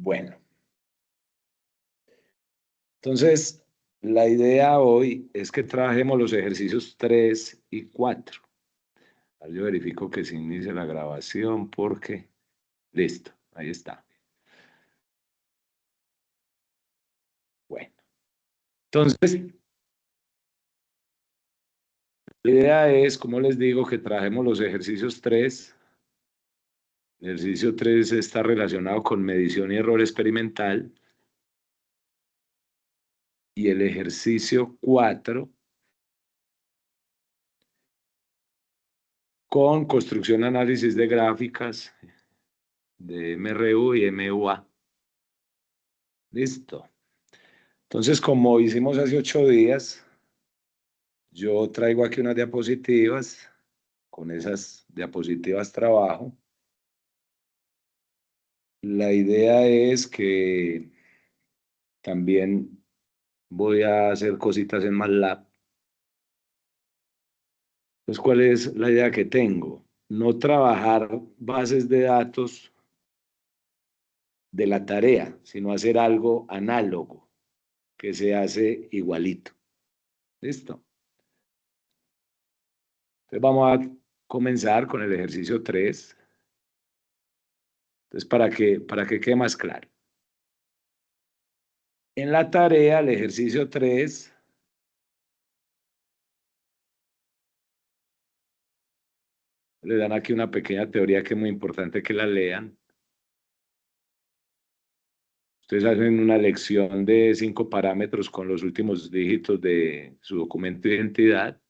Bueno, entonces la idea hoy es que trabajemos los ejercicios 3 y 4. Ahora yo verifico que se inicie la grabación porque, listo, ahí está. Bueno, entonces la idea es, como les digo, que trabajemos los ejercicios 3. El ejercicio 3 está relacionado con medición y error experimental. Y el ejercicio 4 con construcción, análisis de gráficas de MRU y MUA. Listo. Entonces, como hicimos hace 8 días, yo traigo aquí unas diapositivas. Con esas diapositivas trabajo. La idea es que también voy a hacer cositas en MATLAB. Entonces, ¿cuál es la idea que tengo? No trabajar bases de datos de la tarea, sino hacer algo análogo, que se hace igualito. ¿Listo? Entonces vamos a comenzar con el ejercicio 3. Entonces, para que quede más claro. En la tarea, el ejercicio 3, le dan aquí una pequeña teoría que es muy importante que la lean. Ustedes hacen una elección de 5 parámetros con los últimos dígitos de su documento de identidad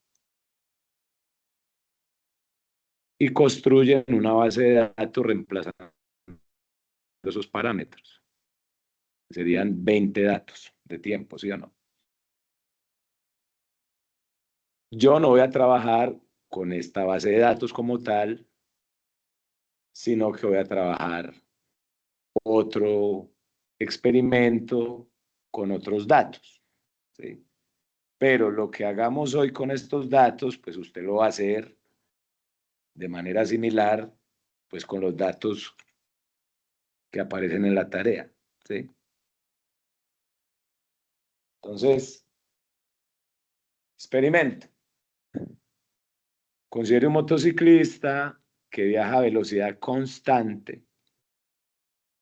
y construyen una base de datos reemplazando esos parámetros. Serían 20 datos de tiempo, ¿sí o no? Yo no voy a trabajar con esta base de datos como tal, sino que voy a trabajar otro experimento con otros datos, ¿sí? Pero lo que hagamos hoy con estos datos, pues usted lo va a hacer de manera similar, pues con los datos que aparecen en la tarea, ¿sí? Entonces, experimento. Considere un motociclista que viaja a velocidad constante,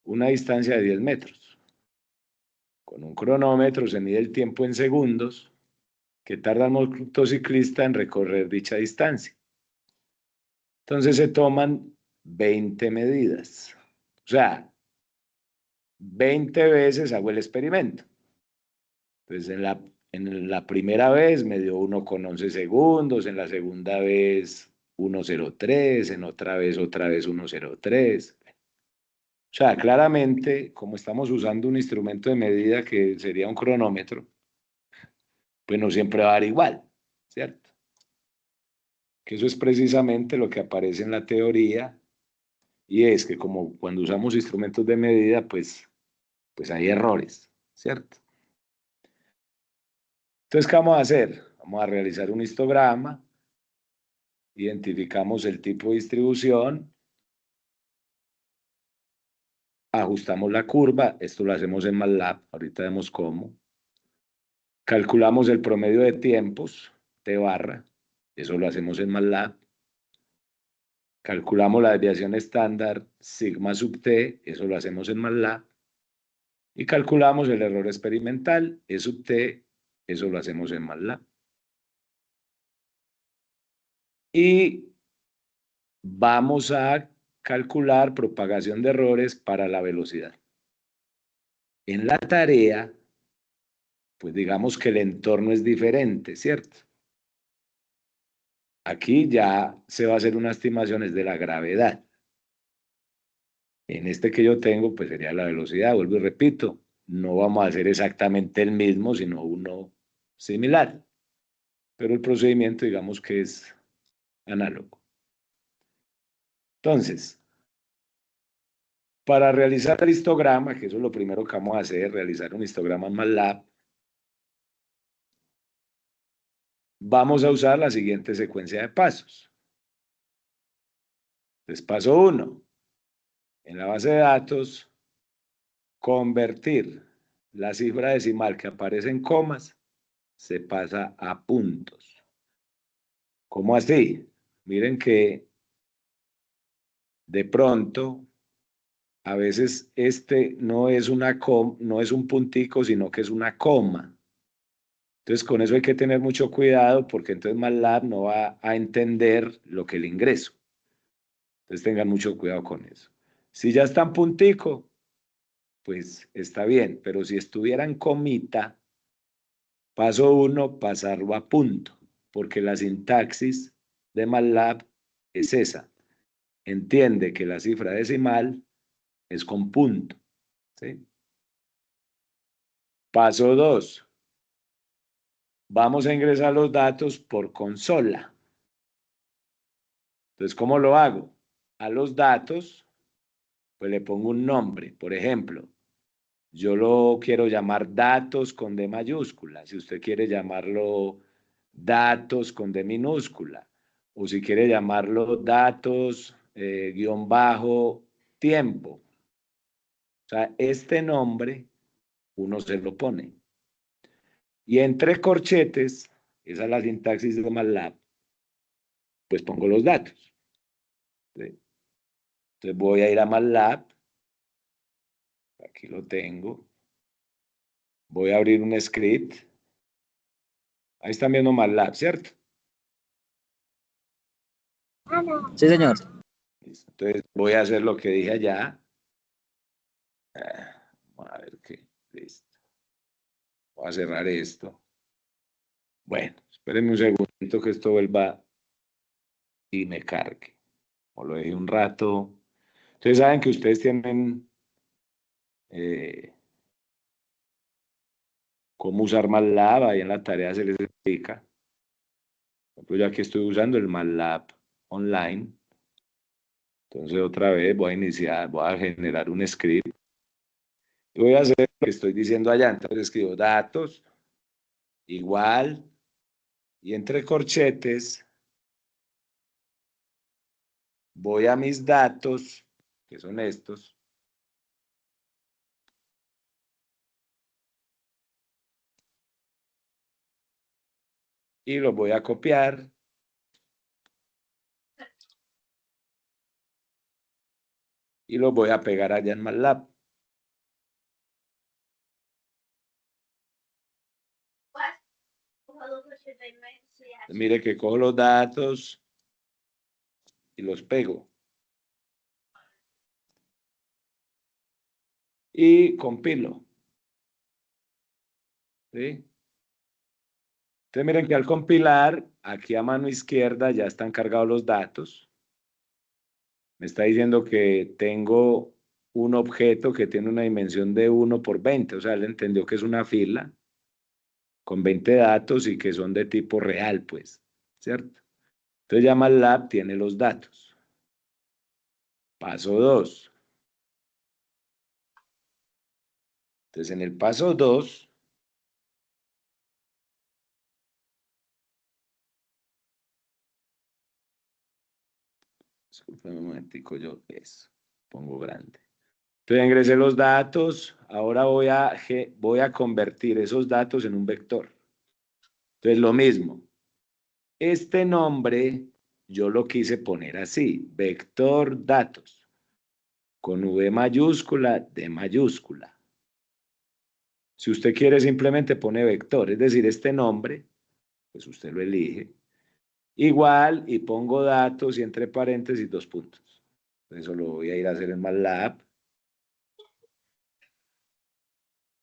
una distancia de 10 metros. Con un cronómetro se mide el tiempo en segundos que tarda el motociclista en recorrer dicha distancia. Entonces se toman 20 medidas. O sea, 20 veces hago el experimento. Entonces en la primera vez me dio 1,11 segundos, en la segunda vez 1,03, en otra vez 1,03. O sea, claramente, como estamos usando un instrumento de medida que sería un cronómetro, pues no siempre va a dar igual, ¿cierto? Que eso es precisamente lo que aparece en la teoría, y es que como cuando usamos instrumentos de medida, pues hay errores, ¿cierto? Entonces, ¿qué vamos a hacer? Vamos a realizar un histograma, identificamos el tipo de distribución, ajustamos la curva, esto lo hacemos en MATLAB, ahorita vemos cómo. Calculamos el promedio de tiempos, T barra, eso lo hacemos en MATLAB. Calculamos la desviación estándar, sigma sub t, eso lo hacemos en MATLAB. Y calculamos el error experimental, E sub t, eso lo hacemos en MATLAB. Y vamos a calcular propagación de errores para la velocidad. En la tarea, pues digamos que el entorno es diferente, ¿cierto? Aquí ya se va a hacer unas estimaciones de la gravedad. En este que yo tengo, pues sería la velocidad, vuelvo y repito, no vamos a hacer exactamente el mismo, sino uno similar. Pero el procedimiento, digamos que es análogo. Entonces, para realizar el histograma, que eso es lo primero que vamos a hacer, realizar un histograma en MATLAB, vamos a usar la siguiente secuencia de pasos. Entonces, paso 1, en la base de datos, convertir la cifra decimal que aparece en comas, se pasa a puntos. ¿Cómo así? Miren que de pronto, a veces este no es no es un puntico, sino que es una coma. Entonces, con eso hay que tener mucho cuidado porque entonces MATLAB no va a entender lo que el ingreso. Entonces, tengan mucho cuidado con eso. Si ya está en puntico, pues está bien, pero si estuviera en comita, paso uno, pasarlo a punto, porque la sintaxis de MATLAB es esa. Entiende que la cifra decimal es con punto. ¿Sí? Paso 2. Vamos a ingresar los datos por consola. Entonces, ¿cómo lo hago? A los datos, pues le pongo un nombre. Por ejemplo, yo lo quiero llamar datos con D mayúscula. Si usted quiere llamarlo datos con D minúscula. O si quiere llamarlo datos guión bajo tiempo. O sea, este nombre uno se lo pone. Y entre corchetes, esa es la sintaxis de MATLAB, pues pongo los datos. ¿Sí? Entonces voy a ir a MATLAB, aquí lo tengo, voy a abrir un script, ahí están viendo MATLAB, ¿cierto? Sí, señor. Listo. Entonces voy a hacer lo que dije allá. Vamos a ver qué, listo. Voy a cerrar esto. Bueno, espérenme un segundito que esto vuelva y me cargue. O lo dejé un rato. Ustedes saben que ustedes tienen eh, cómo usar MATLAB, ahí en la tarea se les explica. Por ejemplo, yo aquí estoy usando el MATLAB online. Entonces otra vez voy a iniciar, voy a generar un script. Y voy a hacer lo que estoy diciendo allá. Entonces escribo datos, igual, y entre corchetes voy a mis datos, que son estos, y los voy a copiar y los voy a pegar allá en MATLAB. Mire que cojo los datos y los pego. Y compilo. ¿Sí? Entonces miren que al compilar, aquí a mano izquierda ya están cargados los datos. Me está diciendo que tengo un objeto que tiene una dimensión de 1 por 20, o sea, él entendió que es una fila con 20 datos y que son de tipo real, pues, ¿cierto? Entonces ya MATLAB tiene los datos. Paso 2. Entonces en el paso 2, disculpen un momentico, yo eso, pongo grande. Entonces ingresé los datos, ahora voy a convertir esos datos en un vector. Entonces lo mismo, este nombre yo lo quise poner así, vector datos, con V mayúscula, D mayúscula. Si usted quiere simplemente pone vector, es decir, este nombre, pues usted lo elige. Igual y pongo datos y entre paréntesis 2 puntos. Eso lo voy a ir a hacer en MATLAB.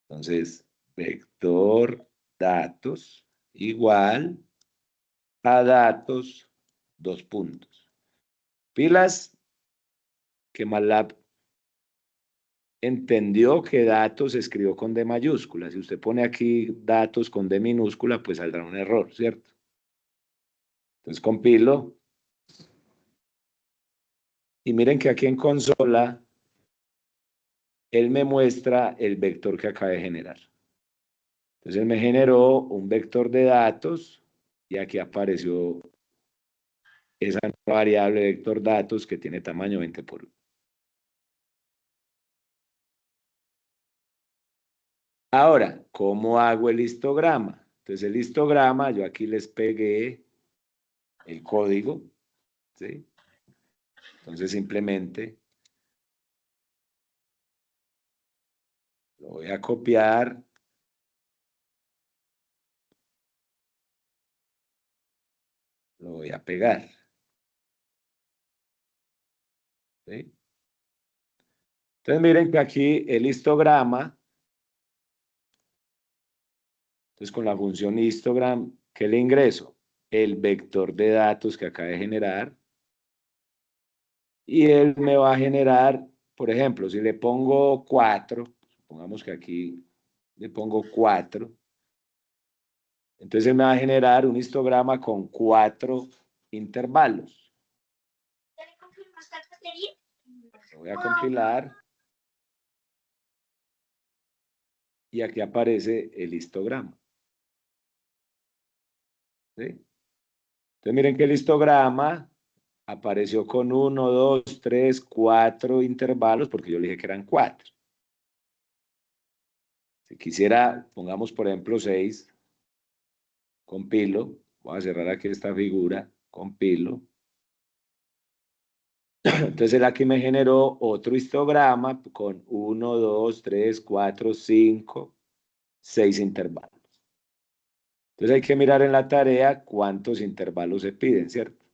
Entonces, vector datos igual a datos 2 puntos. Pilas que MATLAB entendió que datos se escribió con D mayúscula. Si usted pone aquí datos con D minúscula, pues saldrá un error, ¿cierto? Entonces compilo. Y miren que aquí en consola, él me muestra el vector que acaba de generar. Entonces él me generó un vector de datos y aquí apareció esa variable vector datos que tiene tamaño 20 por 1. Ahora, ¿cómo hago el histograma? Entonces, el histograma, yo aquí les pegué el código, ¿sí? Entonces, simplemente lo voy a copiar. Lo voy a pegar, ¿sí? Entonces, miren que aquí el histograma, entonces con la función histogram, ¿qué le ingreso? El vector de datos que acaba de generar. Y él me va a generar, por ejemplo, si le pongo 4, supongamos que aquí le pongo 4, entonces él me va a generar un histograma con 4 intervalos. Lo voy a compilar y aquí aparece el histograma, ¿sí? Entonces miren que el histograma apareció con 1, 2, 3, 4 intervalos, porque yo le dije que eran 4. Si quisiera, pongamos por ejemplo 6, compilo, voy a cerrar aquí esta figura, compilo. Entonces él aquí me generó otro histograma con 1, 2, 3, 4, 5, 6 intervalos. Entonces hay que mirar en la tarea cuántos intervalos se piden, ¿cierto?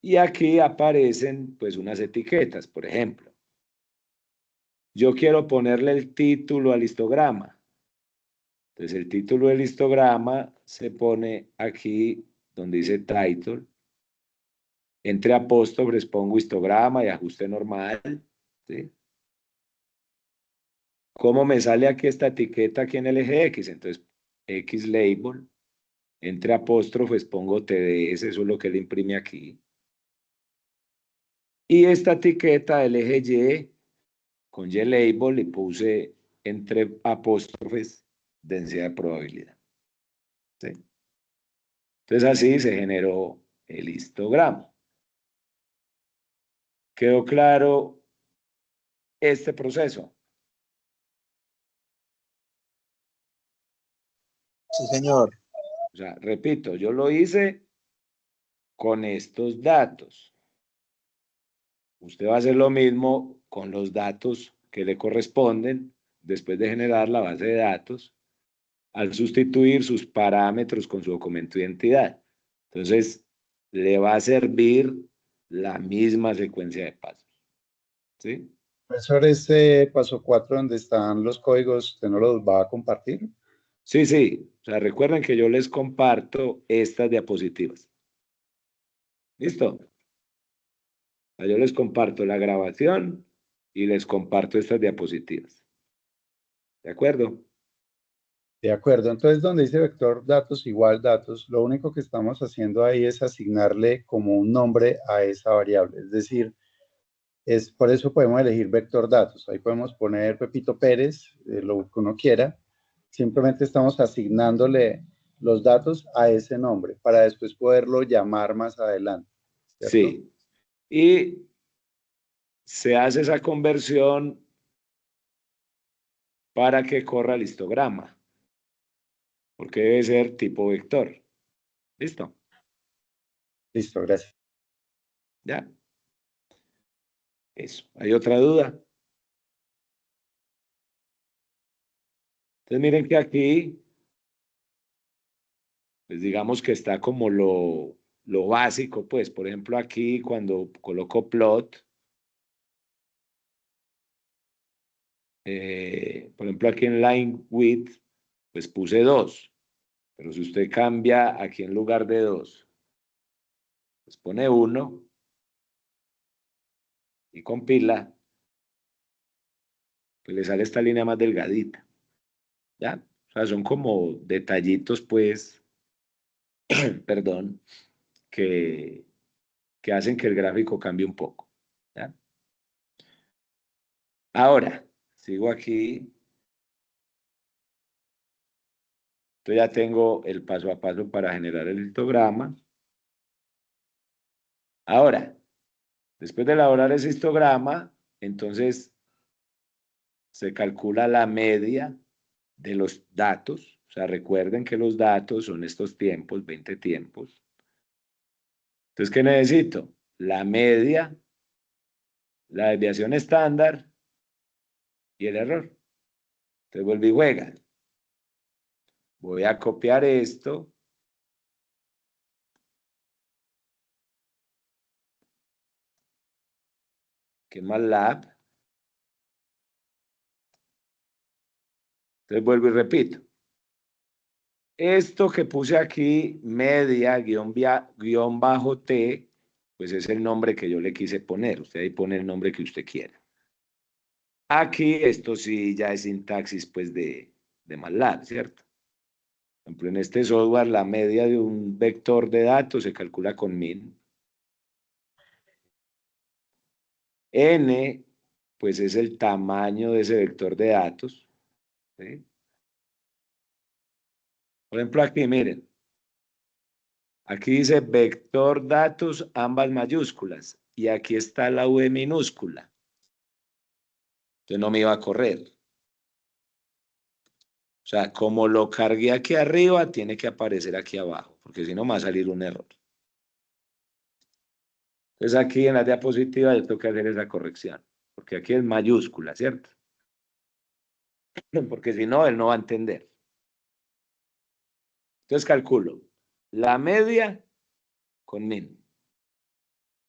Y aquí aparecen pues unas etiquetas, por ejemplo. Yo quiero ponerle el título al histograma. Entonces el título del histograma se pone aquí donde dice title. Entre apóstrofes pongo histograma y ajuste normal, ¿sí? ¿Cómo me sale aquí esta etiqueta aquí en el eje X? Entonces, X label, entre apóstrofes pongo TDS, eso es lo que él imprime aquí. Y esta etiqueta del eje Y, con Y label, le puse entre apóstrofes densidad de probabilidad, ¿sí? Entonces así se generó el histograma. ¿Quedó claro este proceso? Sí, señor. O sea, repito, yo lo hice con estos datos. Usted va a hacer lo mismo con los datos que le corresponden después de generar la base de datos al sustituir sus parámetros con su documento de identidad. Entonces, le va a servir la misma secuencia de pasos, ¿sí? Profesor, este paso 4 donde están los códigos, ¿usted no los va a compartir? Sí, sí. O sea, recuerden que yo les comparto estas diapositivas. ¿Listo? O sea, yo les comparto la grabación y les comparto estas diapositivas. ¿De acuerdo? De acuerdo, entonces donde dice vector datos igual datos, lo único que estamos haciendo ahí es asignarle como un nombre a esa variable, es decir, es por eso podemos elegir vector datos, ahí podemos poner Pepito Pérez, lo que uno quiera, simplemente estamos asignándole los datos a ese nombre para después poderlo llamar más adelante, ¿cierto? Sí. Y se hace esa conversión para que corra el histograma, porque debe ser tipo vector. ¿Listo? Listo, gracias. Ya. Eso. ¿Hay otra duda? Entonces miren que aquí, pues digamos que está como lo básico, pues, por ejemplo, aquí cuando coloco plot, por ejemplo, aquí en line width, pues puse 2, pero si usted cambia aquí en lugar de 2, pues pone 1 y compila, pues le sale esta línea más delgadita, ¿ya? O sea, son como detallitos, pues, perdón, que, que hacen que el gráfico cambie un poco, ¿ya? Ahora, sigo aquí. Entonces ya tengo el paso a paso para generar el histograma. Ahora, después de elaborar ese histograma, entonces se calcula la media de los datos. O sea, recuerden que los datos son estos tiempos, 20 tiempos. Entonces, ¿qué necesito? La media, la desviación estándar y el error. Entonces vuelvo y juega. Voy a copiar esto. Que MATLAB. Entonces vuelvo y repito. Esto que puse aquí, media, guión bajo T, pues es el nombre que yo le quise poner. Usted ahí pone el nombre que usted quiera. Aquí, esto sí ya es sintaxis, pues, de MATLAB, ¿cierto? Por ejemplo, en este software, la media de un vector de datos se calcula con min. N, pues, es el tamaño de ese vector de datos, ¿sí? Por ejemplo, aquí, miren. Aquí dice vector datos, ambas mayúsculas. Y aquí está la V minúscula. Entonces no me iba a correr. O sea, como lo cargué aquí arriba, tiene que aparecer aquí abajo, porque si no me va a salir un error. Entonces aquí en la diapositiva yo tengo que hacer esa corrección, porque aquí es mayúscula, ¿cierto? Porque si no, él no va a entender. Entonces calculo la media con min.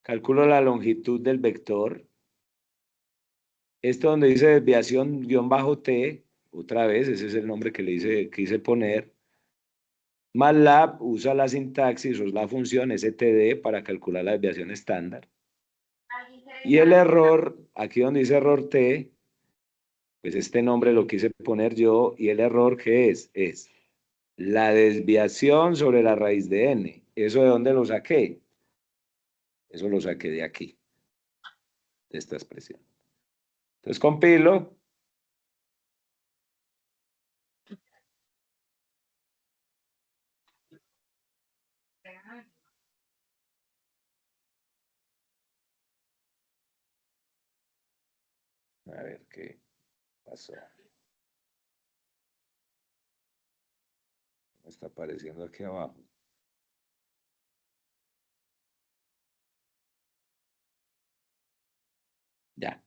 Calculo la longitud del vector. Esto donde dice desviación guión bajo T, otra vez, ese es el nombre que le quise poner. MATLAB usa la sintaxis o la función std para calcular la desviación estándar. Y el error, aquí donde dice error T, pues este nombre lo quise poner yo, y el error ¿qué es? Es la desviación sobre la raíz de n. ¿Eso de dónde lo saqué? Eso lo saqué de aquí, de esta expresión. Entonces compilo. A ver qué pasó. Me está apareciendo aquí abajo. Ya.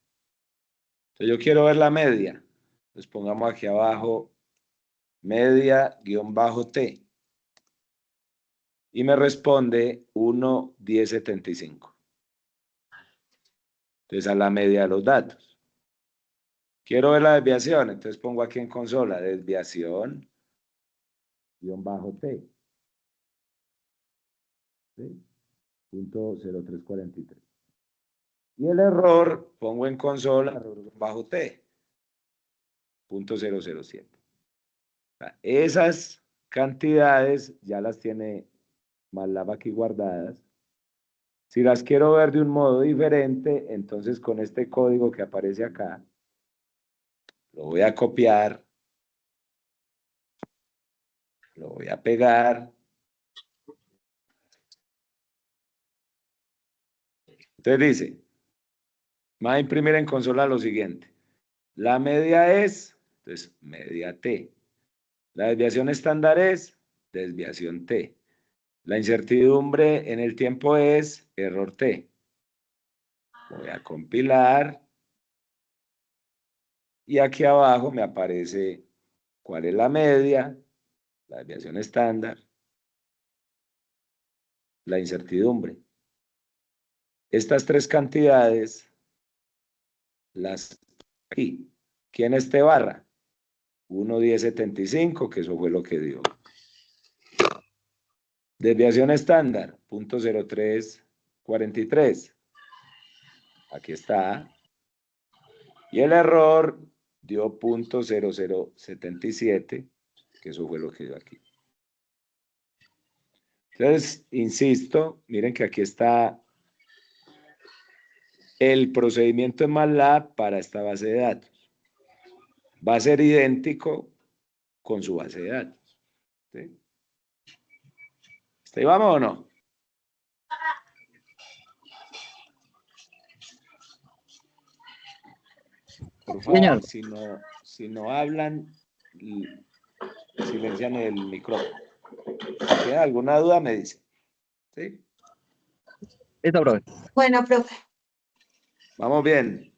Entonces yo quiero ver la media. Entonces pongamos aquí abajo media guión bajo T. Y me responde 1,1075. Entonces a la media de los datos. Quiero ver la desviación, entonces pongo aquí en consola desviación guión bajo T. ¿Sí? Punto 0343. Y el error pongo en consola error bajo T. Punto 007. O sea, esas cantidades ya las tiene MATLAB aquí guardadas. Si las quiero ver de un modo diferente, entonces con este código que aparece acá, lo voy a copiar, lo voy a pegar. Entonces dice, me va a imprimir en consola lo siguiente. La media es, entonces, media T. La desviación estándar es desviación T. La incertidumbre en el tiempo es error T. Voy a compilar. Y aquí abajo me aparece cuál es la media, la desviación estándar, la incertidumbre. Estas tres cantidades las aquí. ¿Quién es T barra? 1,1075, que eso fue lo que dio. Desviación estándar, 0.0343. Aquí está. Y el error dio 0.0077, que eso fue lo que dio aquí. Entonces, insisto, miren que aquí está el procedimiento en MATLAB para esta base de datos. Va a ser idéntico con su base de datos. ¿Sí? ¿Está ahí vamos o no? Por Señor. favor, si no hablan, silencian el micrófono. Si tienen alguna duda, me dicen. ¿Sí? Listo, profe. Bueno, profe. Vamos bien.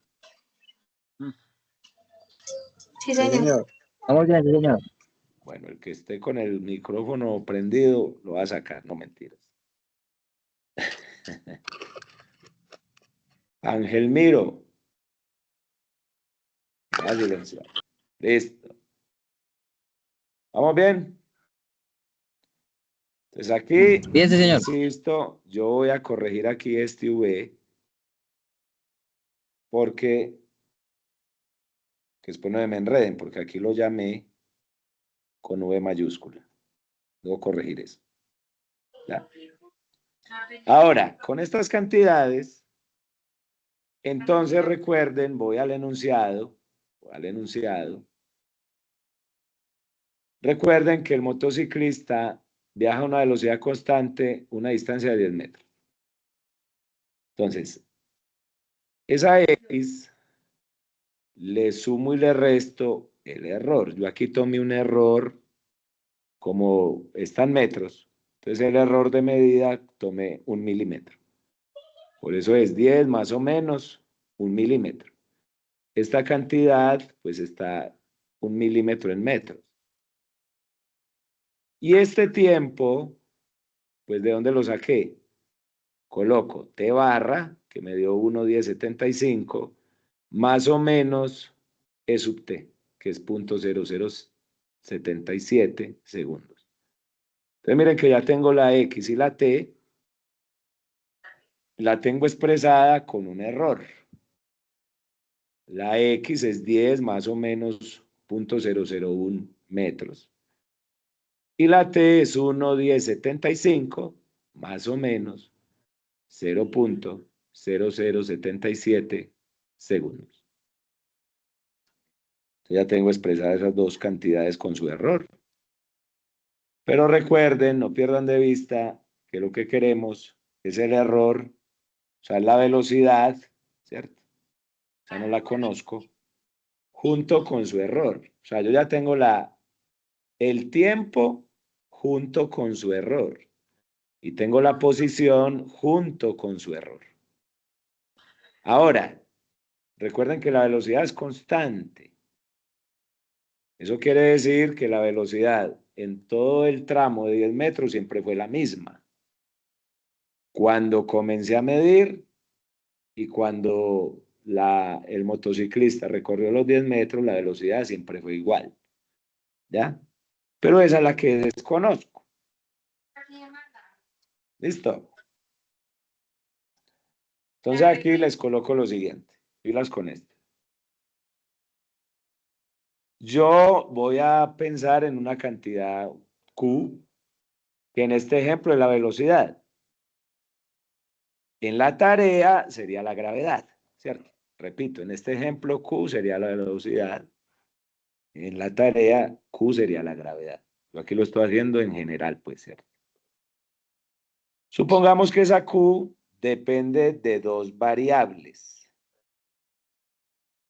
Sí, señor. Vamos bien, sí, señor. Bueno, el que esté con el micrófono prendido lo va a sacar, no mentiras. Ángel Miro. Va a silenciar. Listo. ¿Vamos bien? Entonces aquí, Bien, sí, señor. insisto, yo voy a corregir aquí este V porque, que después no me enreden, porque aquí lo llamé con V mayúscula. Debo corregir eso. ¿Ya? Ahora, con estas cantidades, entonces recuerden, voy al enunciado. Recuerden que el motociclista viaja a una velocidad constante, una distancia de 10 metros. Entonces, esa X le sumo y le resto el error. Yo aquí tomé un error, como está en metros, entonces el error de medida tomé 1 milímetro. Por eso es 10 más o menos 1 milímetro. Esta cantidad, pues está 1 milímetro en metros. Y este tiempo, pues ¿de dónde lo saqué? Coloco T barra, que me dio 1,1075, más o menos E sub T, que es 0,0077 segundos. Entonces miren que ya tengo la X y la T, la tengo expresada con un error. La X es 10 más o menos 0,001 metros. Y la T es 1,1075 más o menos 0,0077 segundos. Ya tengo expresadas esas dos cantidades con su error. Pero recuerden, no pierdan de vista que lo que queremos es el error, o sea, la velocidad, ¿cierto? O sea, no la conozco, junto con su error. O sea, yo ya tengo el tiempo junto con su error. Y tengo la posición junto con su error. Ahora, recuerden que la velocidad es constante. Eso quiere decir que la velocidad en todo el tramo de 10 metros siempre fue la misma. Cuando comencé a medir y cuando el motociclista recorrió los 10 metros, la velocidad siempre fue igual. ¿Ya? Pero esa es la que desconozco. ¿Listo? Entonces aquí les coloco lo siguiente. Pilas con esto. Yo voy a pensar en una cantidad Q, que en este ejemplo es la velocidad. En la tarea sería la gravedad, ¿cierto? Repito, en este ejemplo Q sería la velocidad. En la tarea Q sería la gravedad. Yo aquí lo estoy haciendo en general, pues, ¿cierto? Supongamos que esa Q depende de dos variables.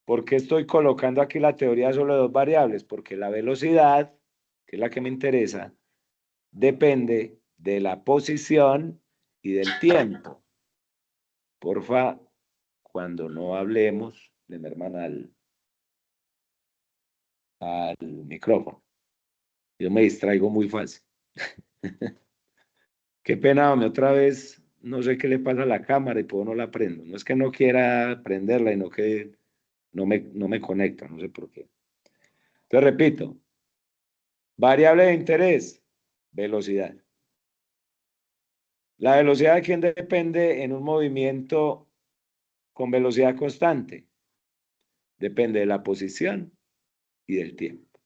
¿Por qué estoy colocando aquí la teoría solo de dos variables? Porque la velocidad, que es la que me interesa, depende de la posición y del tiempo. Porfa, cuando no hablemos, le merman al micrófono. Yo me distraigo muy fácil. Qué pena, hombre, otra vez no sé qué le pasa a la cámara y por no la prendo. No es que no quiera prenderla, sino que no me conecta, no sé por qué. Entonces repito, variable de interés, velocidad. La velocidad de quién depende en un movimiento con velocidad constante. Depende de la posición y del tiempo.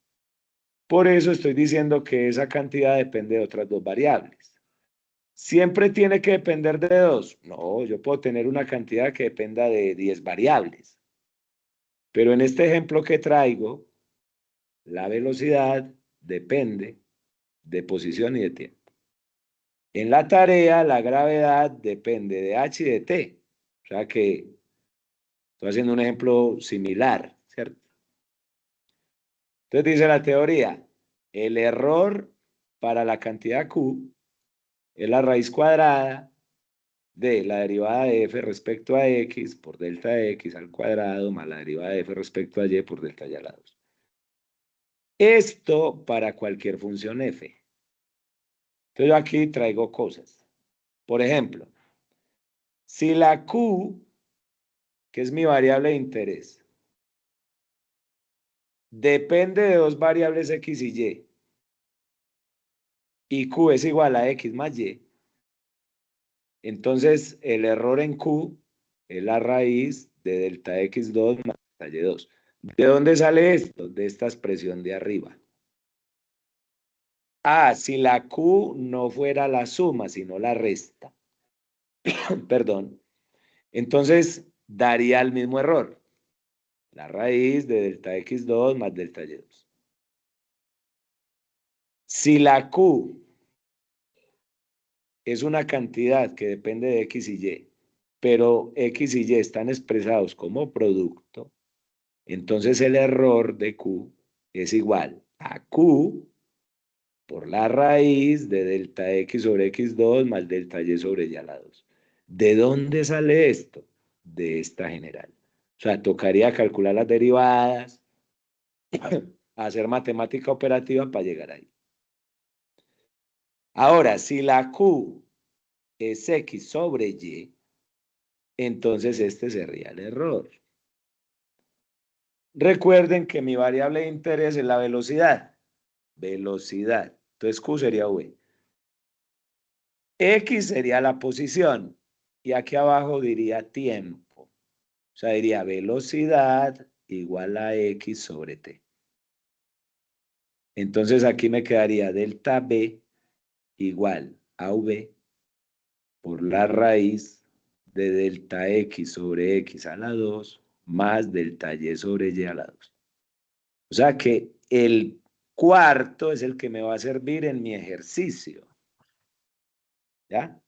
Por eso estoy diciendo que esa cantidad depende de otras dos variables. ¿Siempre tiene que depender de dos? No, yo puedo tener una cantidad que dependa de 10 variables. Pero en este ejemplo que traigo, la velocidad depende de posición y de tiempo. En la tarea, la gravedad depende de h y de t. O sea que estoy haciendo un ejemplo similar, ¿cierto? Entonces dice la teoría, el error para la cantidad Q es la raíz cuadrada de la derivada de f respecto a x por delta x al cuadrado más la derivada de f respecto a y por delta y a la 2. Esto para cualquier función f. Entonces yo aquí traigo cosas. Por ejemplo, si la Q, que es mi variable de interés, depende de dos variables x y Q es igual a x más y, entonces el error en Q es la raíz de delta x2 más delta y2. ¿De dónde sale esto? De esta expresión de arriba. Ah, si la Q no fuera la suma, sino la resta. Perdón. Entonces daría el mismo error. La raíz de delta x2 más delta y2. Si la Q es una cantidad que depende de x y y, pero x y y están expresados como producto, entonces el error de Q es igual a Q por la raíz de delta x sobre x2 más delta y sobre y a la 2. ¿De dónde sale esto? De esta general. O sea, tocaría calcular las derivadas, hacer matemática operativa para llegar ahí. Ahora, si la Q es x sobre y, entonces este sería el error. Recuerden que mi variable de interés es la velocidad. Velocidad. Entonces Q sería v. X sería la posición. Y aquí abajo diría tiempo. O sea, diría velocidad igual a x sobre t. Entonces aquí me quedaría delta b igual a v por la raíz de delta x sobre x a la 2 más delta y sobre y a la 2. O sea que el cuarto es el que me va a servir en mi ejercicio. ¿Ya?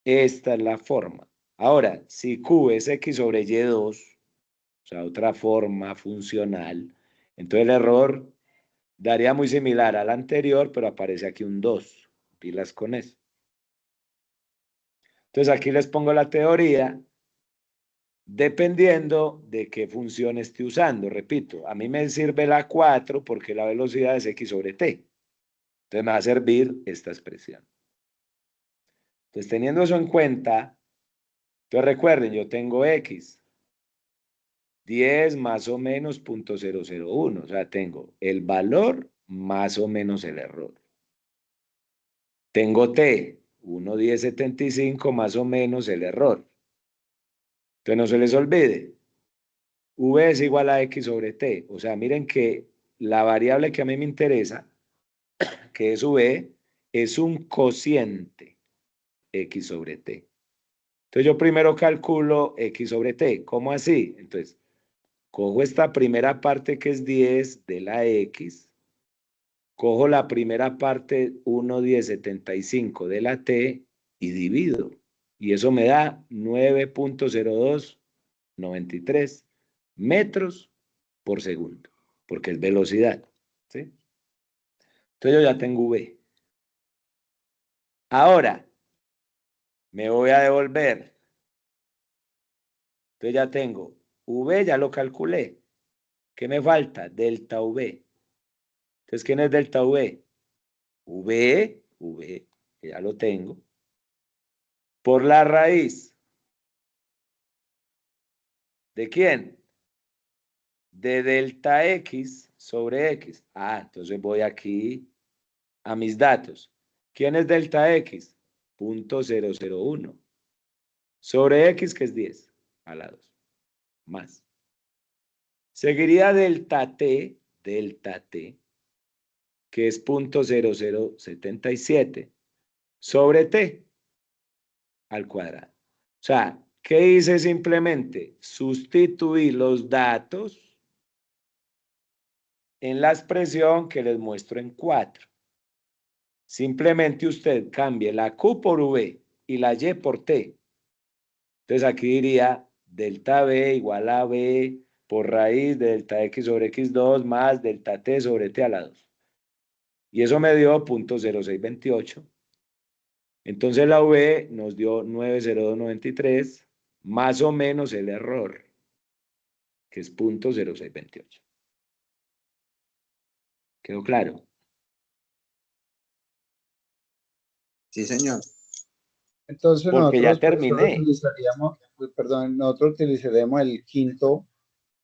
Esta es la forma. Ahora, si Q es x sobre y2, o sea, otra forma funcional, entonces el error daría muy similar al anterior, pero aparece aquí un 2. Pilas con eso. Entonces aquí les pongo la teoría dependiendo de qué función esté usando. Repito, a mí me sirve la 4 porque la velocidad es x sobre t. Entonces me va a servir esta expresión. Entonces teniendo eso en cuenta, entonces recuerden, yo tengo x. 10 más o menos 0.001. O sea, tengo el valor más o menos el error. Tengo t, 1.1075 más o menos el error. Entonces no se les olvide. V es igual a x sobre t. O sea, miren que la variable que a mí me interesa, que es v, es un cociente x sobre t. Entonces yo primero calculo x sobre t. ¿Cómo así? Entonces, cojo esta primera parte que es 10 de la x, cojo la primera parte 1.1075 de la t y divido. Y eso me da 9.0293 metros por segundo, porque es velocidad. ¿Sí? Entonces yo ya tengo v. Ahora, me voy a devolver. Entonces ya tengo v, ya lo calculé. ¿Qué me falta? Delta v. Entonces, ¿quién es delta v? V, que ya lo tengo, por la raíz. ¿De quién? De delta x sobre x. Ah, entonces voy aquí a mis datos. ¿Quién es delta x? 0.001. Sobre x, que es 10, a la 2. Más. Seguiría delta t, que es 0.0077, sobre t al cuadrado. O sea, ¿qué hice simplemente? Sustituí los datos en la expresión que les muestro en 4. Simplemente usted cambie la Q por V y la Y por T. Entonces aquí diría delta B igual a B por raíz de delta x sobre x2 más delta t sobre t a la 2. Y eso me dio 0.0628. Entonces la V nos dio 90293, más o menos el error, que es 0.0628. ¿Quedó claro? Sí, señor. Entonces Porque ya nosotros, profesor, terminé. nosotros utilizaremos el quinto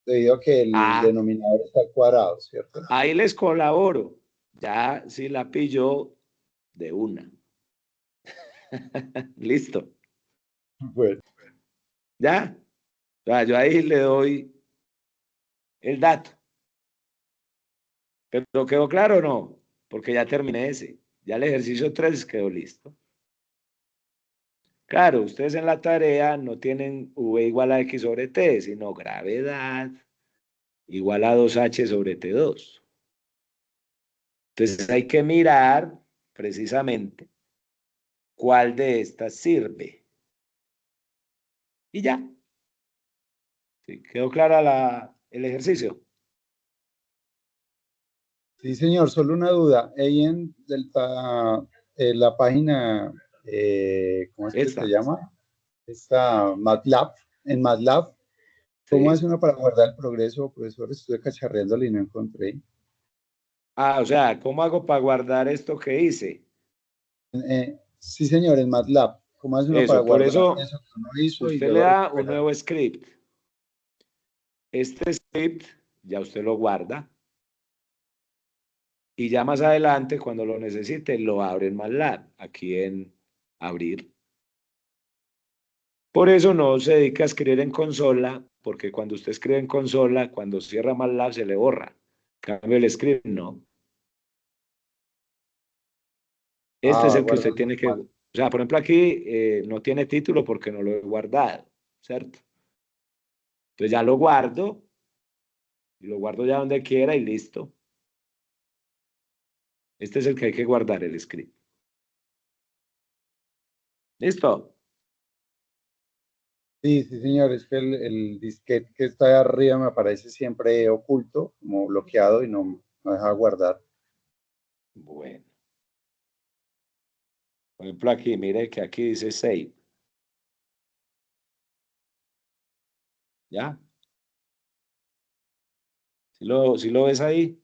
debido a que el Ah, denominador está al cuadrado, ¿cierto? ahí les colaboro. Ya sí la pilló de una. Listo. Bueno, ¿Ya? O sea, yo ahí le doy el dato. ¿Pero quedó claro o no? Porque ya terminé ese. Ya el ejercicio 3 quedó listo. Claro, ustedes en la tarea no tienen V igual a X sobre T, sino gravedad igual a 2H sobre T2. Entonces hay que mirar precisamente cuál de estas sirve. Y ya. ¿Sí? ¿Quedó clara el ejercicio? sí, señor, solo una duda. Ahí en la página, ¿cómo es que se Esta. llama? Esta MATLAB, en MATLAB, ¿cómo Sí. hace uno para guardar el progreso, profesor? Estuve cacharreándole y no encontré. Ah, o sea, ¿cómo hago para guardar esto que hice? Sí, señor, en MATLAB, ¿cómo hace uno para Eso, por guardar eso eso que uno hizo y usted yo le lo da un recupero? nuevo script. Este script ya usted lo guarda y ya más adelante, cuando lo necesite, lo abre en MATLAB, aquí en abrir. Por eso no se dedica a escribir en consola, porque cuando usted escribe en consola, cuando cierra MATLAB se le borra. En cambio, el script no. Este Ah, es va el que usted guardando tiene que... normal. O sea, por ejemplo, aquí no tiene título porque no lo he guardado, ¿cierto? Entonces ya lo guardo, y lo guardo ya donde quiera y listo. Este es el que hay que guardar, el script. ¿Listo? Sí, sí, señor, es que el disquete que está ahí arriba me aparece siempre oculto, como bloqueado y no deja guardar. Bueno. Por ejemplo, aquí, mire que aquí dice save. ¿Ya? Si lo ves ahí?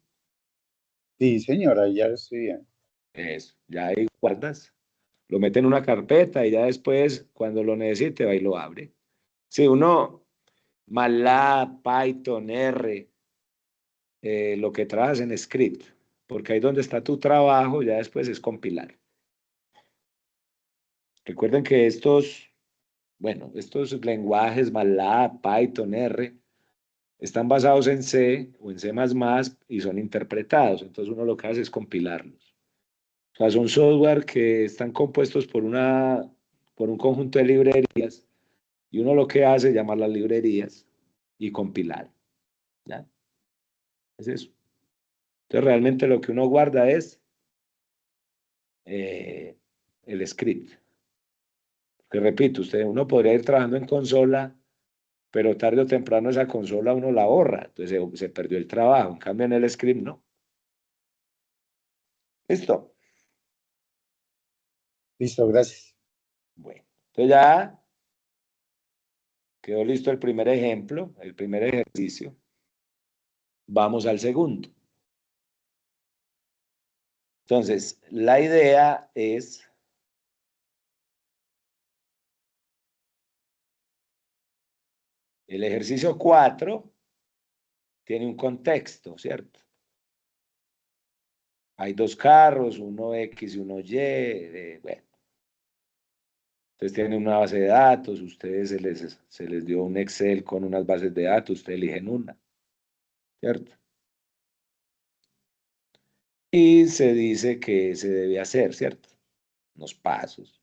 Sí, señora, ya lo estoy viendo. Eso. Ya ahí guardas. Lo mete en una carpeta y ya después, cuando lo necesite, va y lo abre. Si uno, MATLAB, Python, R, lo que trabajas en script, porque ahí donde está tu trabajo, ya después es compilar. Recuerden que estos lenguajes, MATLAB, Python, R, están basados en C o en C++ y son interpretados. Entonces uno lo que hace es compilarlos. O sea, son software que están compuestos por un conjunto de librerías y uno lo que hace es llamar las librerías y compilar. ¿Ya? Es eso. Entonces realmente lo que uno guarda es eh, el script. Que repito, uno podría ir trabajando en consola, pero tarde o temprano esa consola uno la borra, entonces se perdió el trabajo. En cambio en el script no. Listo. Listo, gracias. Bueno, entonces ya quedó listo el primer ejemplo, el primer ejercicio. Vamos al segundo. Entonces, la idea es el ejercicio 4 tiene un contexto, ¿cierto? Hay dos carros, uno X y uno Y, bueno. Entonces tienen una base de datos, ustedes se les dio un Excel con unas bases de datos, ustedes eligen una, ¿cierto? Y se dice que se debe hacer, ¿cierto? Unos pasos.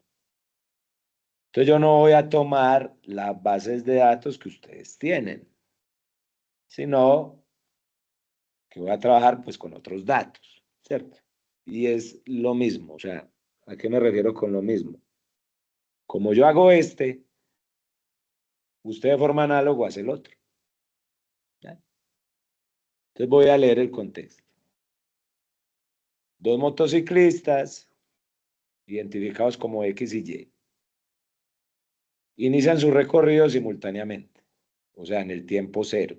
Entonces yo no voy a tomar las bases de datos que ustedes tienen, sino que voy a trabajar pues con otros datos, ¿cierto? Y es lo mismo, o sea, ¿a qué me refiero con lo mismo? Como yo hago usted de forma análoga hace el otro. ¿Ya? Entonces voy a leer el contexto. Dos motociclistas, identificados como X y Y, inician su recorrido simultáneamente, o sea, en el tiempo cero.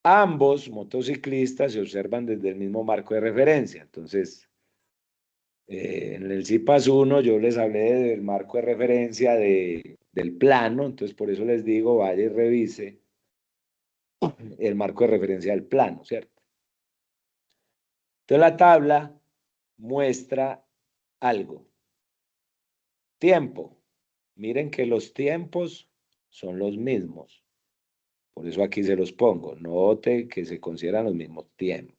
Ambos motociclistas se observan desde el mismo marco de referencia. Entonces, en el CIPAS 1 yo les hablé del marco de referencia del plano, entonces por eso les digo, vaya y revise el marco de referencia del plano, ¿cierto? Entonces la tabla muestra algo. Tiempo. Miren que los tiempos son los mismos. Por eso aquí se los pongo. Note que se consideran los mismos tiempos.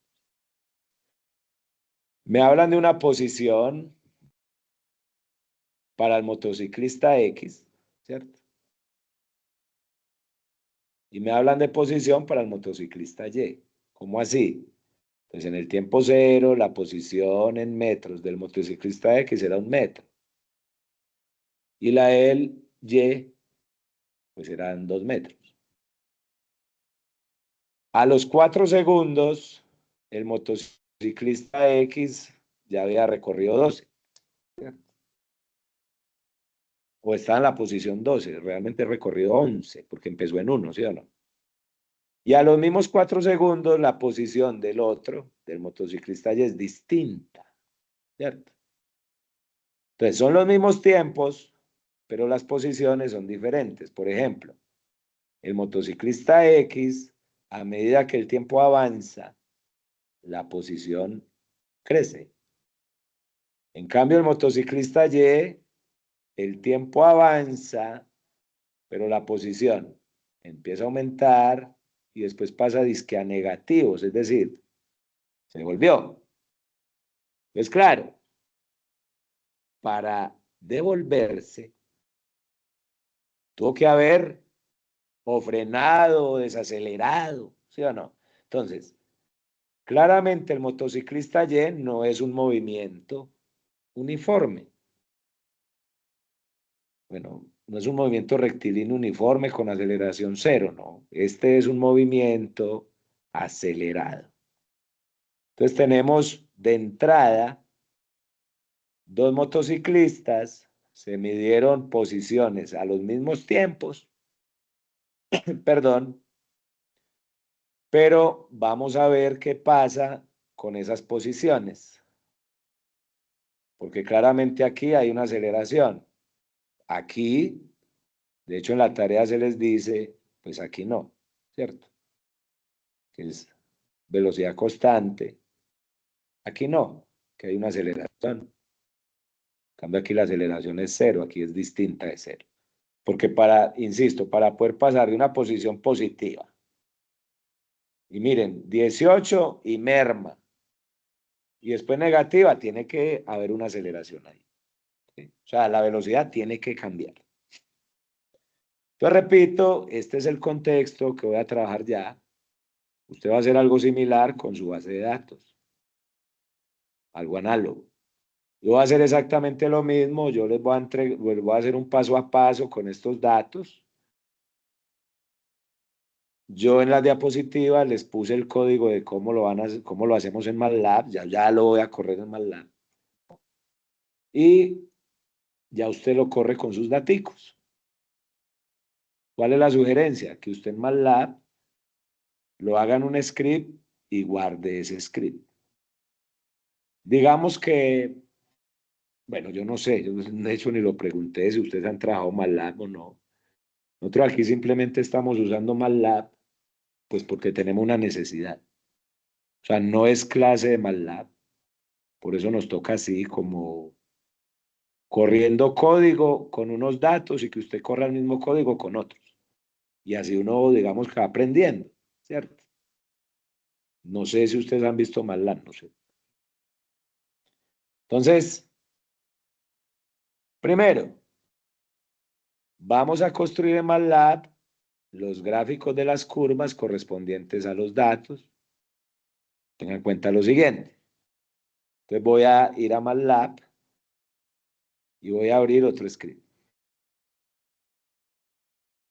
Me hablan de una posición para el motociclista X, ¿cierto? Y me hablan de posición para el motociclista Y. ¿Cómo así? Pues en el tiempo cero, la posición en metros del motociclista X era 1 metro. Y la del Y, pues eran 2 metros. A los 4 segundos, el motociclista X ya había recorrido 12. ¿Cierto? O está en la posición 12, realmente recorrido 11, porque empezó en 1, ¿sí o no? Y a los mismos 4 segundos, la posición del otro, del motociclista Y, es distinta, ¿cierto? Entonces, son los mismos tiempos, pero las posiciones son diferentes. Por ejemplo, el motociclista X, a medida que el tiempo avanza, la posición crece. En cambio, el motociclista Y, el tiempo avanza, pero la posición empieza a aumentar y después pasa disque a negativos, es decir, se volvió. Pues claro, para devolverse, tuvo que haber o frenado o desacelerado, ¿sí o no? Entonces, claramente el motociclista Y no es un movimiento uniforme. Bueno, no es un movimiento rectilíneo uniforme con aceleración cero, no. Este es un movimiento acelerado. Entonces tenemos de entrada 2 motociclistas, se midieron posiciones a los mismos tiempos, perdón, pero vamos a ver qué pasa con esas posiciones. Porque claramente aquí hay una aceleración. Aquí, de hecho en la tarea se les dice, pues aquí no, ¿cierto? Que es velocidad constante. Aquí no, que hay una aceleración. En cambio aquí la aceleración es cero, aquí es distinta de cero. Porque insisto, para poder pasar de una posición positiva, y miren, 18 y merma, y después negativa, tiene que haber una aceleración ahí. ¿Sí? O sea, la velocidad tiene que cambiar. Yo repito, este es el contexto que voy a trabajar ya. Usted va a hacer algo similar con su base de datos, algo análogo. Yo voy a hacer exactamente lo mismo, yo les voy a hacer un paso a paso con estos datos. Yo en las diapositivas les puse el código de cómo lo hacemos en MATLAB, ya lo voy a correr en MATLAB. Y ya usted lo corre con sus daticos. ¿Cuál es la sugerencia? Que usted en MATLAB lo haga en un script y guarde ese script. Digamos que, bueno, yo no sé, yo de hecho ni lo pregunté si ustedes han trabajado MATLAB o no. Nosotros aquí simplemente estamos usando MATLAB, pues porque tenemos una necesidad. O sea, no es clase de MATLAB, por eso nos toca así como corriendo código con unos datos y que usted corra el mismo código con otros. Y así uno, digamos, que va aprendiendo, ¿cierto? No sé si ustedes han visto MATLAB, no sé. Entonces, primero, vamos a construir en MATLAB los gráficos de las curvas correspondientes a los datos. Tengan en cuenta lo siguiente. Entonces voy a ir a MATLAB y voy a abrir otro script.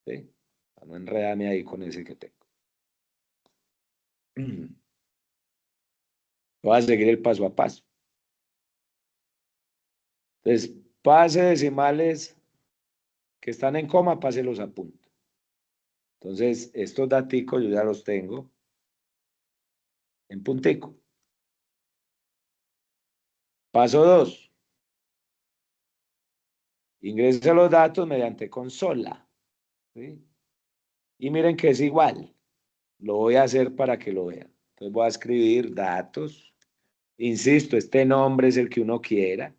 ¿Sí? Para no enredarme ahí con ese que tengo. Voy a seguir el paso a paso. Entonces, pase decimales que están en coma, páselos a punto. Entonces, estos daticos yo ya los tengo en puntico. Paso 2. Ingrese los datos mediante consola. ¿Sí? Y miren que es igual. Lo voy a hacer para que lo vean. Entonces voy a escribir datos. Insisto, este nombre es el que uno quiera,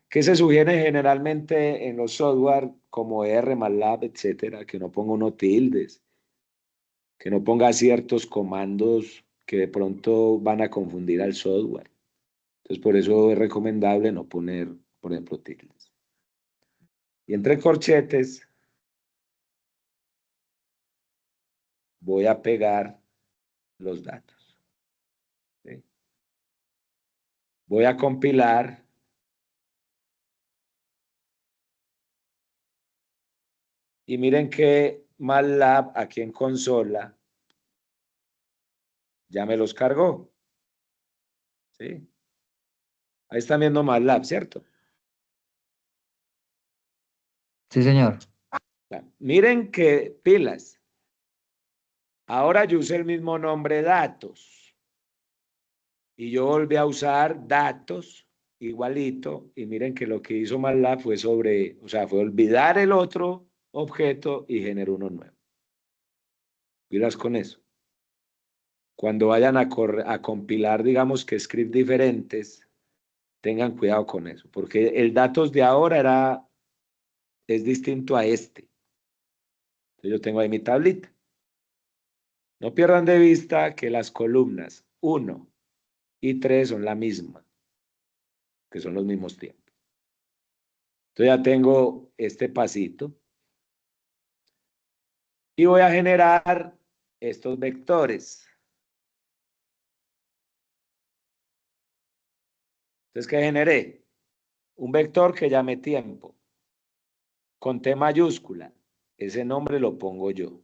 que se sugiere generalmente en los software como R, MATLAB, etcétera, que no ponga uno tildes, que no ponga ciertos comandos que de pronto van a confundir al software. Entonces, por eso es recomendable no poner, por ejemplo, tildes. Y entre corchetes voy a pegar los datos. ¿Sí? Voy a compilar. Y miren que MATLAB aquí en consola ya me los cargó. ¿Sí? Ahí están viendo MATLAB, ¿cierto? Sí, señor. Miren que pilas. Ahora yo usé el mismo nombre datos. Y yo volví a usar datos igualito. Y miren que lo que hizo MATLAB fue fue olvidar el otro objeto y generó uno nuevo. Pilas con eso. Cuando vayan a compilar, digamos que scripts diferentes, tengan cuidado con eso, porque el datos de ahora es distinto a este. Entonces yo tengo ahí mi tablita. No pierdan de vista que las columnas 1 y 3 son la misma, que son los mismos tiempos. Entonces ya tengo este pasito. Y voy a generar estos vectores. Entonces, ¿qué generé? Un vector que llame tiempo, con T mayúscula. Ese nombre lo pongo yo.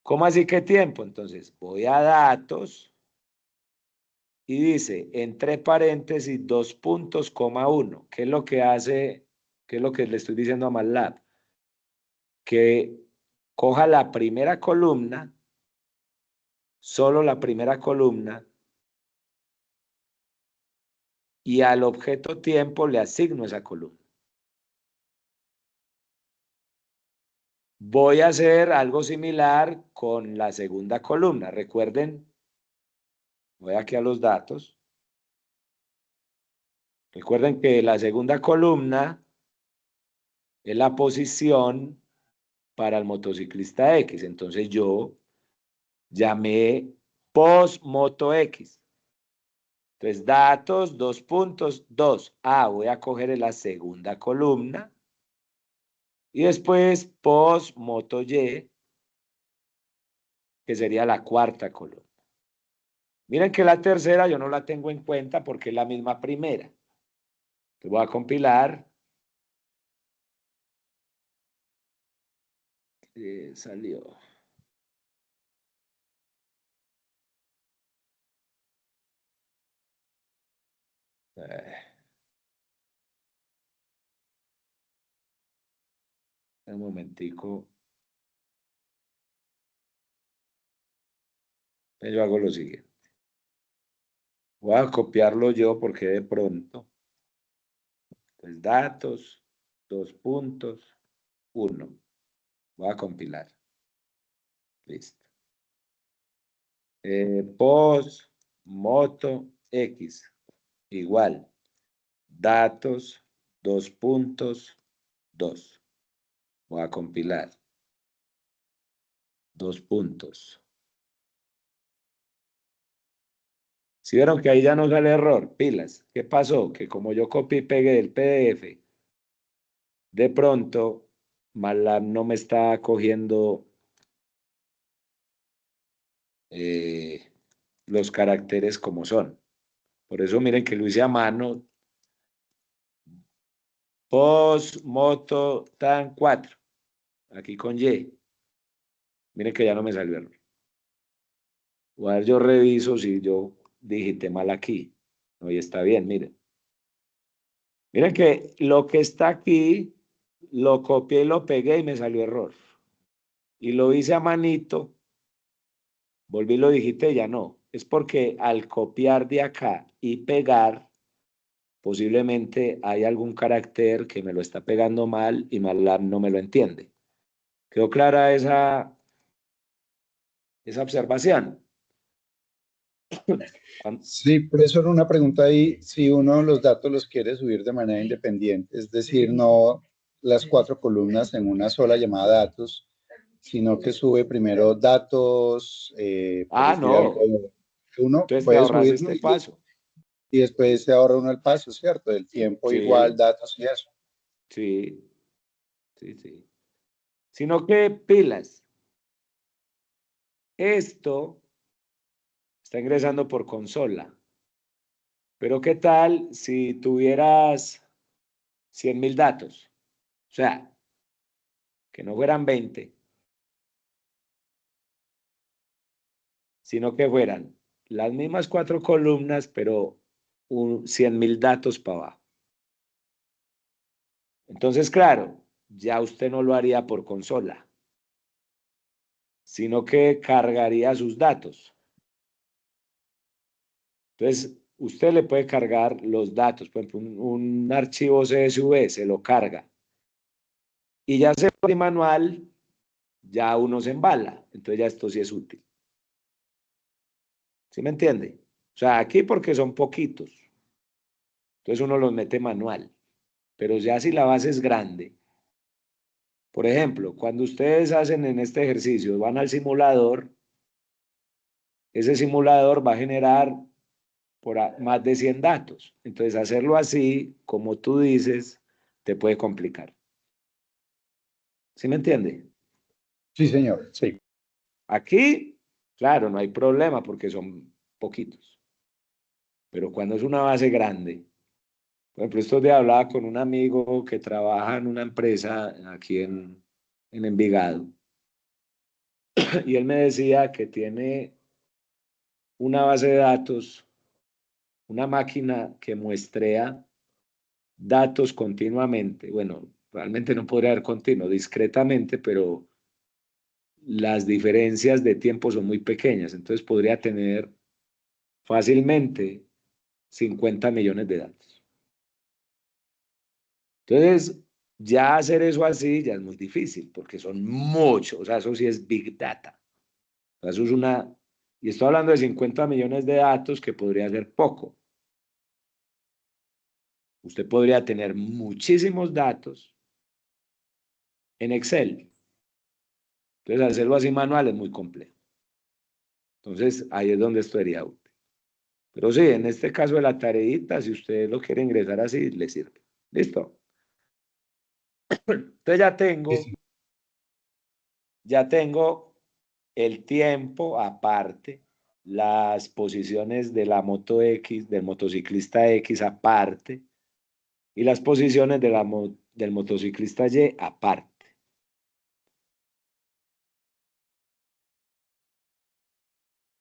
¿Cómo así que tiempo? Entonces, voy a datos y dice, entre paréntesis, 2 puntos, coma 1. ¿Qué es lo que hace? ¿Qué es lo que le estoy diciendo a MATLAB? Que coja la primera columna, solo la primera columna, y al objeto tiempo le asigno esa columna. Voy a hacer algo similar con la segunda columna. Recuerden, voy aquí a los datos. Recuerden que la segunda columna es la posición para el motociclista X. Entonces yo llamé post moto X. Entonces datos, 2 puntos, 2. Voy a coger la segunda columna. Y después post moto Y, que sería la cuarta columna. Miren que la tercera yo no la tengo en cuenta porque es la misma primera. Entonces voy a compilar. Salió. Un momentico. Yo hago lo siguiente. Voy a copiarlo yo porque de pronto. Entonces, datos, 2 puntos, 1. Voy a compilar. Listo. Post, moto, X. Igual. Datos, 2 puntos, 2. Voy a compilar. 2 puntos. Si vieron que ahí ya no sale error, pilas. ¿Qué pasó? Que como yo copié y pegué el PDF, de pronto MATLAB no me está cogiendo los caracteres como son. Por eso miren que lo hice a mano. Post, moto, tan 4. Aquí con Y. Miren que ya no me salió error. O a ver, yo reviso si yo digité mal aquí. No, y está bien, miren. Miren que lo que está aquí, lo copié y lo pegué y me salió error. Y lo hice a manito, volví y lo digité, ya no. Es porque al copiar de acá y pegar, posiblemente hay algún carácter que me lo está pegando mal y MATLAB no me lo entiende. ¿Quedó clara esa observación? Sí, por eso era una pregunta ahí, si uno los datos los quiere subir de manera independiente, es decir, no las 4 columnas en una sola llamada datos, sino que sube primero datos, por decir algo, No. uno Entonces te puede ahorras subirlo este paso. y después se ahorra uno el paso, ¿cierto? El tiempo igual, Sí, datos y eso. sí, sí. Sino que pilas. Esto está ingresando por consola. Pero ¿qué tal si tuvieras 100.000 datos? O sea, que no fueran 20, sino que fueran las mismas 4 columnas, pero 100.000 datos para abajo. Entonces, claro, ya usted no lo haría por consola, sino que cargaría sus datos. Entonces, usted le puede cargar los datos, por ejemplo, un archivo CSV, se lo carga. Y ya se pone manual, ya uno se embala. Entonces ya esto sí es útil. ¿Sí me entiende? O sea, aquí porque son poquitos. Entonces uno los mete manual. Pero ya si la base es grande. Por ejemplo, cuando ustedes hacen en este ejercicio, van al simulador, ese simulador va a generar más de 100 datos. Entonces hacerlo así, como tú dices, te puede complicar. ¿Sí me entiende? Sí, señor, sí. Aquí, claro, no hay problema porque son poquitos. Pero cuando es una base grande, por ejemplo, estos días hablaba con un amigo que trabaja en una empresa aquí en Envigado y él me decía que tiene una base de datos, una máquina que muestrea datos continuamente. Bueno, realmente no podría haber continuo, discretamente, pero las diferencias de tiempo son muy pequeñas. Entonces podría tener fácilmente 50 millones de datos. Entonces, ya hacer eso así ya es muy difícil porque son muchos, o sea, eso sí es Big Data. O sea, eso es y estoy hablando de 50 millones de datos que podría ser poco. Usted podría tener muchísimos datos en Excel. Entonces, hacerlo así manual es muy complejo. Entonces, ahí es donde esto sería útil. Pero sí, en este caso de la tareita, si usted lo quiere ingresar así, le sirve. ¿Listo? Entonces ya tengo el tiempo aparte, las posiciones de la moto X, del motociclista X aparte, y las posiciones del motociclista Y aparte.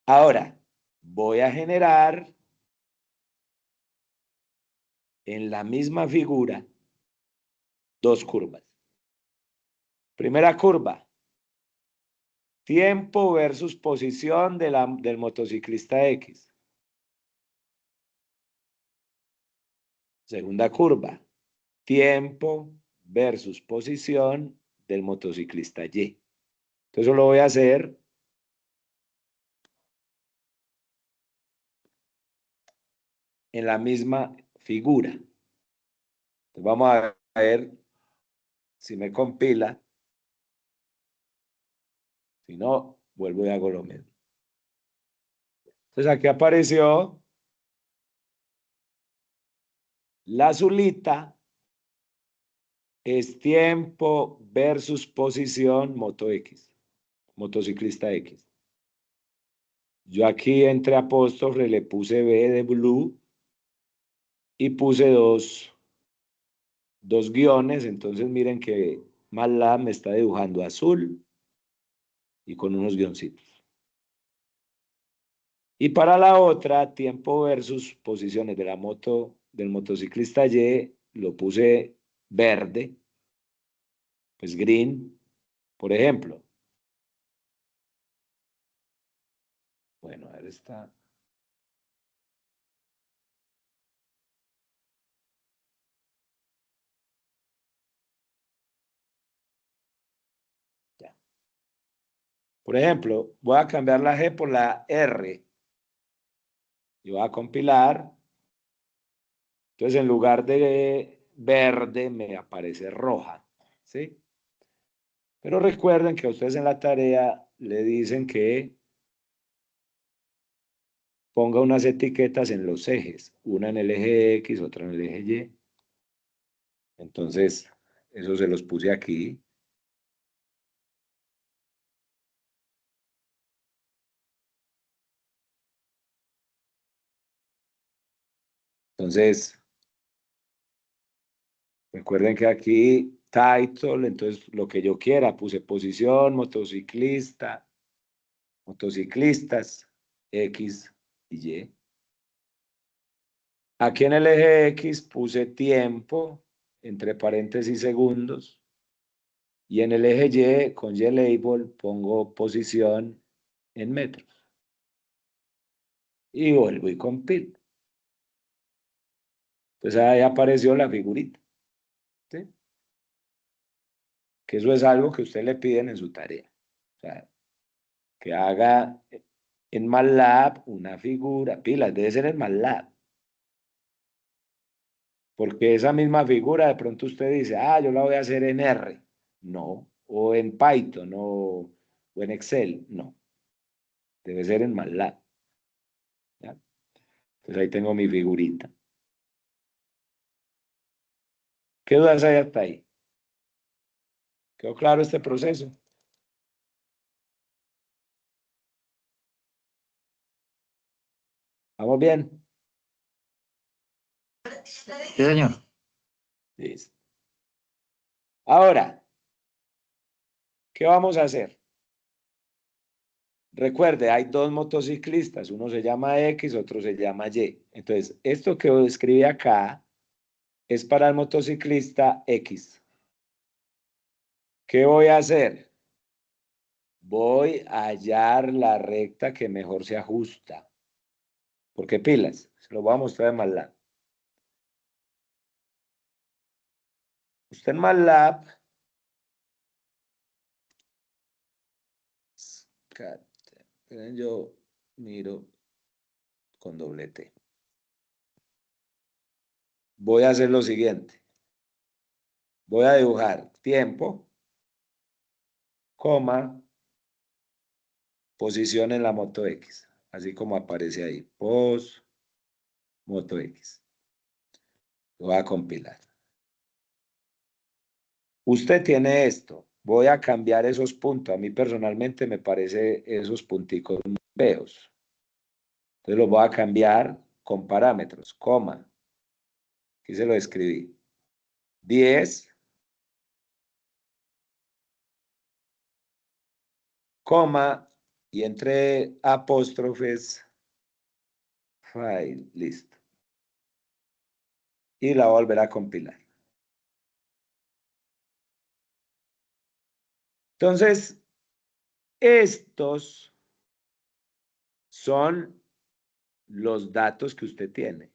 Ahora, voy a generar en la misma figura dos curvas. Primera curva, tiempo versus posición del motociclista X. Segunda curva, tiempo versus posición del motociclista Y. Entonces, eso lo voy a hacer en la misma figura. Entonces, vamos a ver si me compila. Si no, vuelvo y hago lo mismo. Entonces, aquí apareció la azulita es tiempo versus posición moto X, motociclista X. Yo aquí entre apóstrofe le puse B de blue y puse dos guiones. Entonces miren que MATLAB me está dibujando azul y con unos guioncitos. Y para la otra, tiempo versus posiciones de la moto, del motociclista Y, lo puse verde, pues green, por ejemplo. Bueno, a ver, está. Ya. Por ejemplo, voy a cambiar la G por la R. Y voy a compilar. Entonces, en lugar de verde, me aparece roja. ¿Sí? Pero recuerden que a ustedes en la tarea le dicen que ponga unas etiquetas en los ejes, una en el eje X, otra en el eje Y. Entonces, eso se los puse aquí. Entonces, recuerden que aquí, title, entonces lo que yo quiera, puse posición, motociclista, motociclistas, X y Y. Aquí en el eje X puse tiempo, entre paréntesis segundos, y en el eje Y, con Y-label, pongo posición en metros. Y vuelvo y compilo. Entonces ahí apareció la figurita. ¿Sí? Que eso es algo que usted le piden en su tarea. O sea, que haga en MATLAB una figura, pilas, debe ser en MATLAB. Porque esa misma figura, de pronto usted dice, ah, yo la voy a hacer en R. No. O en Python, o en Excel. No. Debe ser en MATLAB. ¿Ya? Entonces ahí tengo mi figurita. ¿Qué dudas hay hasta ahí? ¿Quedó claro este proceso? ¿Vamos bien? Sí, señor. Listo. Ahora, ¿qué vamos a hacer? Recuerde, hay dos motociclistas, uno se llama X, otro se llama Y. Entonces, esto que escribí acá es para el motociclista X. ¿Qué voy a hacer? Voy a hallar la recta que mejor se ajusta. Porque pilas, se lo voy a mostrar en MATLAB. Usted en MATLAB, yo miro con doble T. Voy a hacer lo siguiente. Voy a dibujar tiempo, coma, posición en la moto X, así como aparece ahí, pos, moto X. Lo voy a compilar. Usted tiene esto. Voy a cambiar esos puntos. A mí personalmente me parece esos punticos muy feos. Entonces los voy a cambiar con parámetros, coma. Aquí se lo escribí. 10, coma, y entre apóstrofes, file, listo. Y la voy a volver a compilar. Entonces, estos son los datos que usted tiene.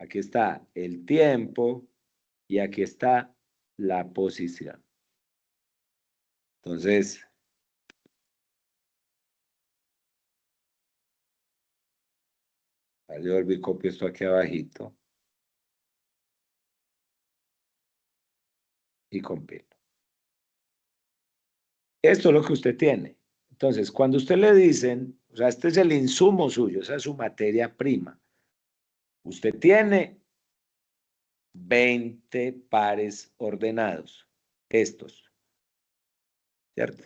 Aquí está el tiempo y aquí está la posición. Entonces, yo volví y copio esto aquí abajito y compilo. Esto es lo que usted tiene. Entonces, cuando usted le dicen, o sea, este es el insumo suyo, esa es su materia prima. Usted tiene 20 pares ordenados, estos, ¿cierto?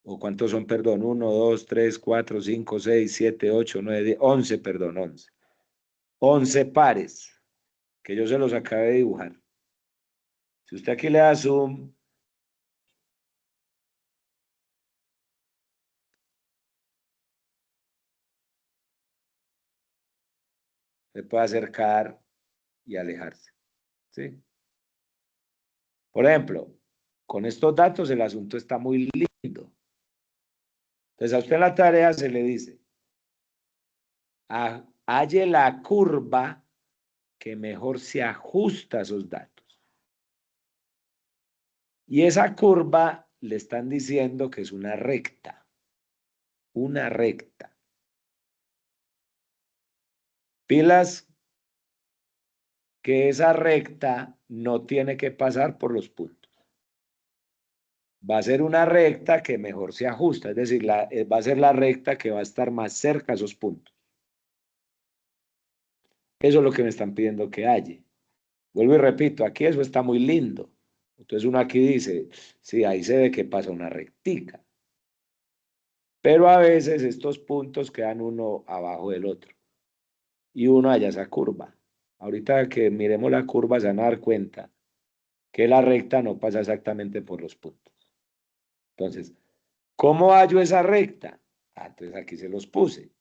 ¿O cuántos son, perdón? 1, 2, 3, 4, 5, 6, 7, 8, 9, 10, 11, perdón, 11. 11 pares que yo se los acabé de dibujar. Si usted aquí le da zoom, Se puede acercar y alejarse. ¿Sí? Por ejemplo, con estos datos el asunto está muy lindo. Entonces a usted en la tarea se le dice, halle la curva que mejor se ajusta a esos datos. Y esa curva le están diciendo que es una recta. Una recta. Pilas que esa recta no tiene que pasar por los puntos. Va a ser una recta que mejor se ajusta, es decir, va a ser la recta que va a estar más cerca a esos puntos. Eso es lo que me están pidiendo que halle. Vuelvo y repito, aquí eso está muy lindo. Entonces uno aquí dice, sí, ahí se ve que pasa una rectica. Pero a veces estos puntos quedan uno abajo del otro. Y uno halla esa curva. Ahorita que miremos la curva se van a dar cuenta que la recta no pasa exactamente por los puntos. Entonces, ¿cómo hallo esa recta? Entonces aquí se los puse.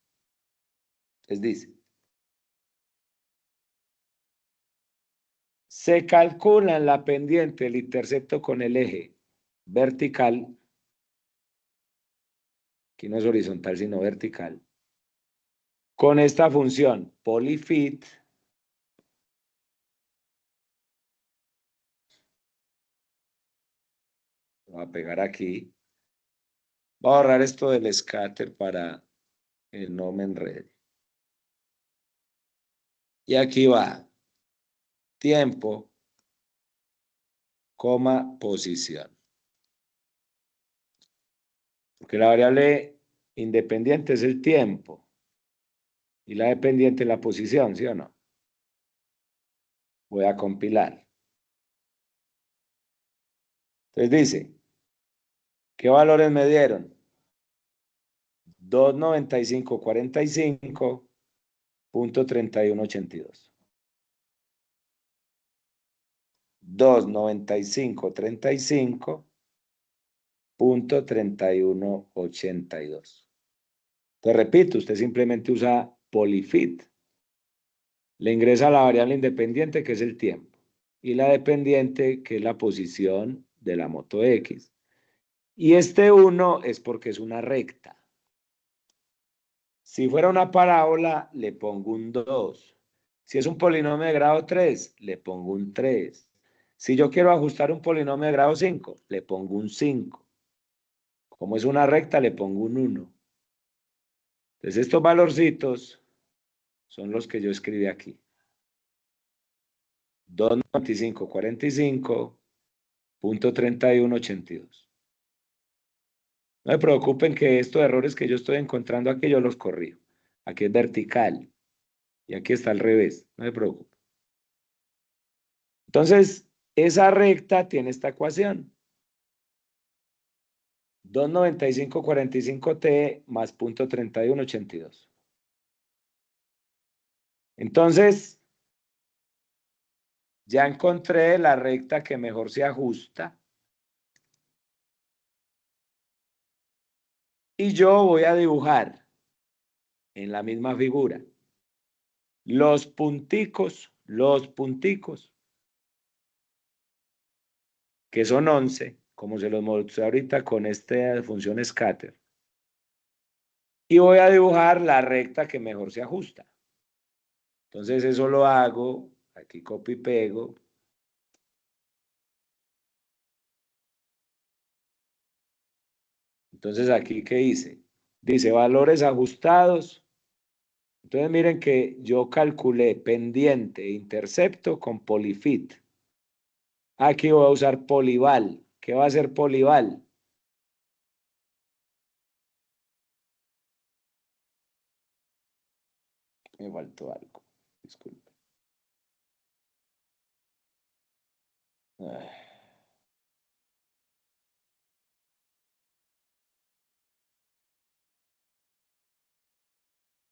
Les dice, se calcula en la pendiente el intercepto con el eje vertical, aquí no es horizontal sino vertical, con esta función polyfit, lo voy a pegar aquí, voy a borrar esto del scatter para que no me enrede. Y aquí va, tiempo, coma, posición. Porque la variable independiente es el tiempo y la dependiente es la posición, ¿sí o no? Voy a compilar. Entonces dice, ¿qué valores me dieron? 295.45.3182. 295.35.3182. Entonces repito, usted simplemente usa polyfit. Le ingresa la variable independiente que es el tiempo y la dependiente que es la posición de la moto X. Y este 1 es porque es una recta. Si fuera una parábola, le pongo un 2. Si es un polinomio de grado 3, le pongo un 3. Si yo quiero ajustar un polinomio de grado 5, le pongo un 5. Como es una recta, le pongo un 1. Entonces estos valorcitos son los que yo escribí aquí. 295.45.3182. No me preocupen que estos errores que yo estoy encontrando aquí yo los corrijo. Aquí es vertical y aquí está al revés. No me preocupen. Entonces, esa recta tiene esta ecuación. 295.45t más 0.3182. Entonces, ya encontré la recta que mejor se ajusta. Y yo voy a dibujar en la misma figura los punticos, que son 11, como se los mostré ahorita con esta función scatter. Y voy a dibujar la recta que mejor se ajusta. Entonces eso lo hago, aquí copio y pego. Entonces aquí, ¿qué hice? Dice valores ajustados. Entonces miren que yo calculé pendiente e intercepto con polyfit. Aquí voy a usar polival. ¿Qué va a ser polival? Me faltó algo. Disculpe.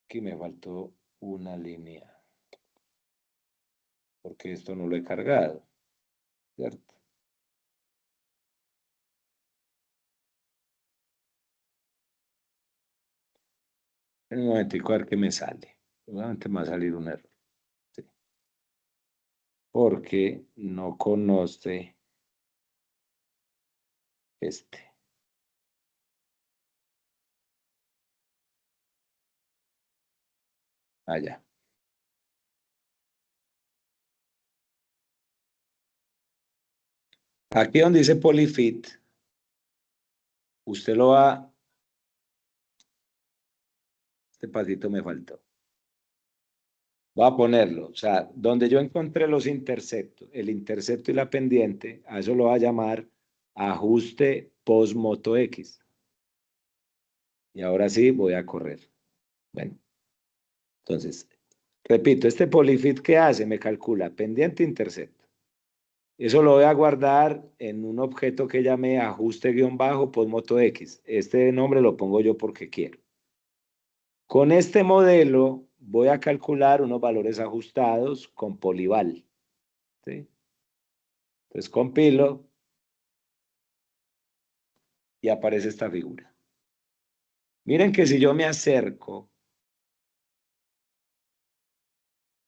Aquí me faltó una línea. Porque esto no lo he cargado. ¿Cierto? En un momentico a ver qué me sale. Seguramente me va a salir un error. porque no conoce este. Allá. Aquí donde dice Polyfit, usted lo va... Este pasito me faltó. Voy a ponerlo, o sea, donde yo encontré los interceptos, el intercepto y la pendiente, a eso lo voy a llamar ajuste post-moto X. Y ahora sí voy a correr. Bueno, entonces, repito, este Polyfit, ¿qué hace? Me calcula pendiente e intercepto. Eso lo voy a guardar en un objeto que llame ajuste-post-moto X. Este nombre lo pongo yo porque quiero. Con este modelo voy a calcular unos valores ajustados con Polyval. ¿Sí? Entonces compilo y aparece esta figura. Miren que si yo me acerco,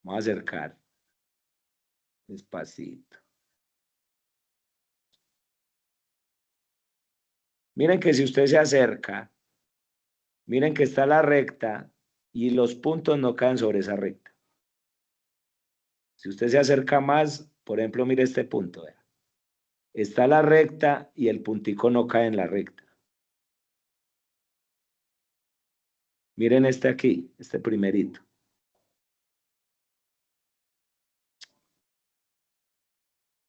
vamos a acercar despacito. Miren que si usted se acerca, miren que está la recta y los puntos no caen sobre esa recta. Si usted se acerca más, por ejemplo, mire este punto. Vea. Está la recta y el puntico no cae en la recta. Miren este aquí, este primerito.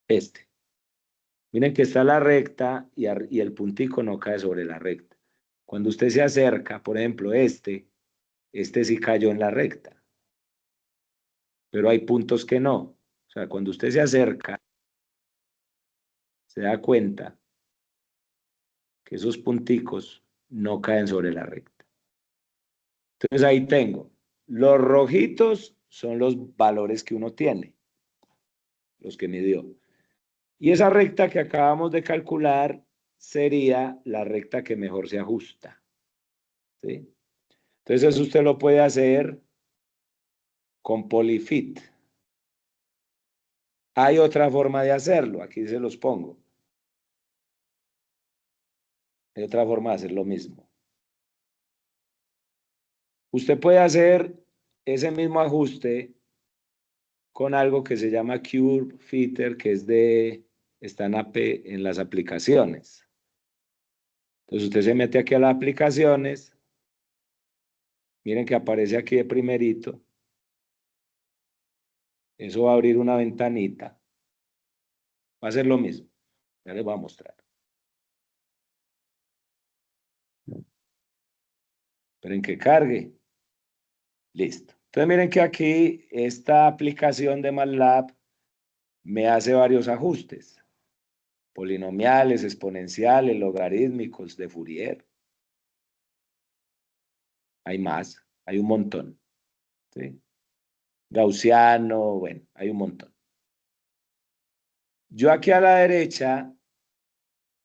Este. Miren que está la recta y el puntico no cae sobre la recta. Cuando usted se acerca, por ejemplo, este sí cayó en la recta. Pero hay puntos que no. O sea, cuando usted se acerca, se da cuenta que esos punticos no caen sobre la recta. Entonces ahí tengo. Los rojitos son los valores que uno tiene, los que midió. Y esa recta que acabamos de calcular sería la recta que mejor se ajusta. ¿Sí? Entonces eso usted lo puede hacer con Polyfit. Hay otra forma de hacerlo, aquí se los pongo. Hay otra forma de hacer lo mismo. Usted puede hacer ese mismo ajuste con algo que se llama Curve Fitter, que está en las aplicaciones. Entonces usted se mete aquí a las aplicaciones. Miren que aparece aquí de primerito. Eso va a abrir una ventanita. Va a ser lo mismo. Ya les voy a mostrar. Esperen que cargue. Listo. Entonces miren que aquí esta aplicación de MATLAB me hace varios ajustes. Polinomiales, exponenciales, logarítmicos, de Fourier. Hay más, hay un montón. ¿Sí? Gaussiano, bueno, hay un montón. Yo aquí a la derecha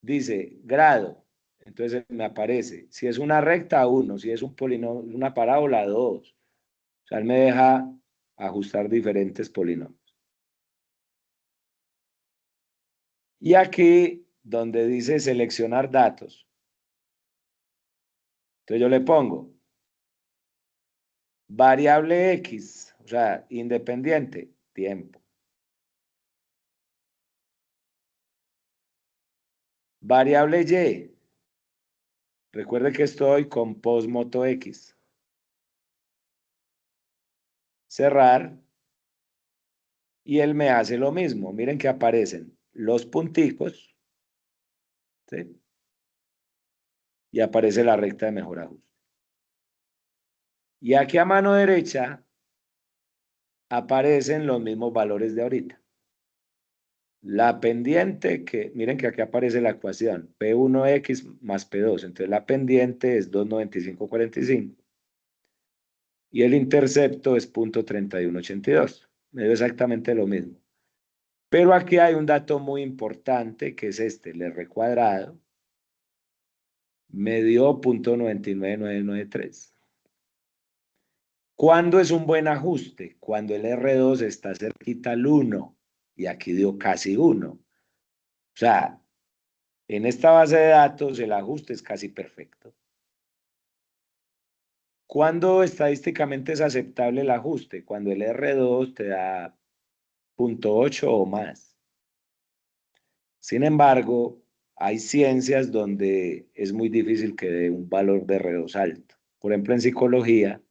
dice grado. Entonces me aparece, si es una recta, 1, si es un polinomio, una parábola, 2. O sea, él me deja ajustar diferentes polinomios. Y aquí, donde dice seleccionar datos, entonces yo le pongo variable X, o sea, independiente, tiempo. Variable Y, recuerde que estoy con postmoto X. Cerrar. Y él me hace lo mismo. Miren que aparecen los punticos, ¿sí? Y aparece la recta de mejor ajuste. Y aquí a mano derecha aparecen los mismos valores de ahorita. La pendiente, miren que aquí aparece la ecuación, P1X más P2. Entonces la pendiente es 295,45. Y el intercepto es 0.3182. Me dio exactamente lo mismo. Pero aquí hay un dato muy importante, que es este, el R cuadrado. Me dio 0.99993. ¿Cuándo es un buen ajuste? Cuando el R2 está cerquita al 1. y aquí dio casi 1. O sea, en esta base de datos el ajuste es casi perfecto. ¿Cuándo estadísticamente es aceptable el ajuste? Cuando el R2 te da 0.8 o más. Sin embargo, hay ciencias donde es muy difícil que dé un valor de R2 alto. Por ejemplo, en psicología,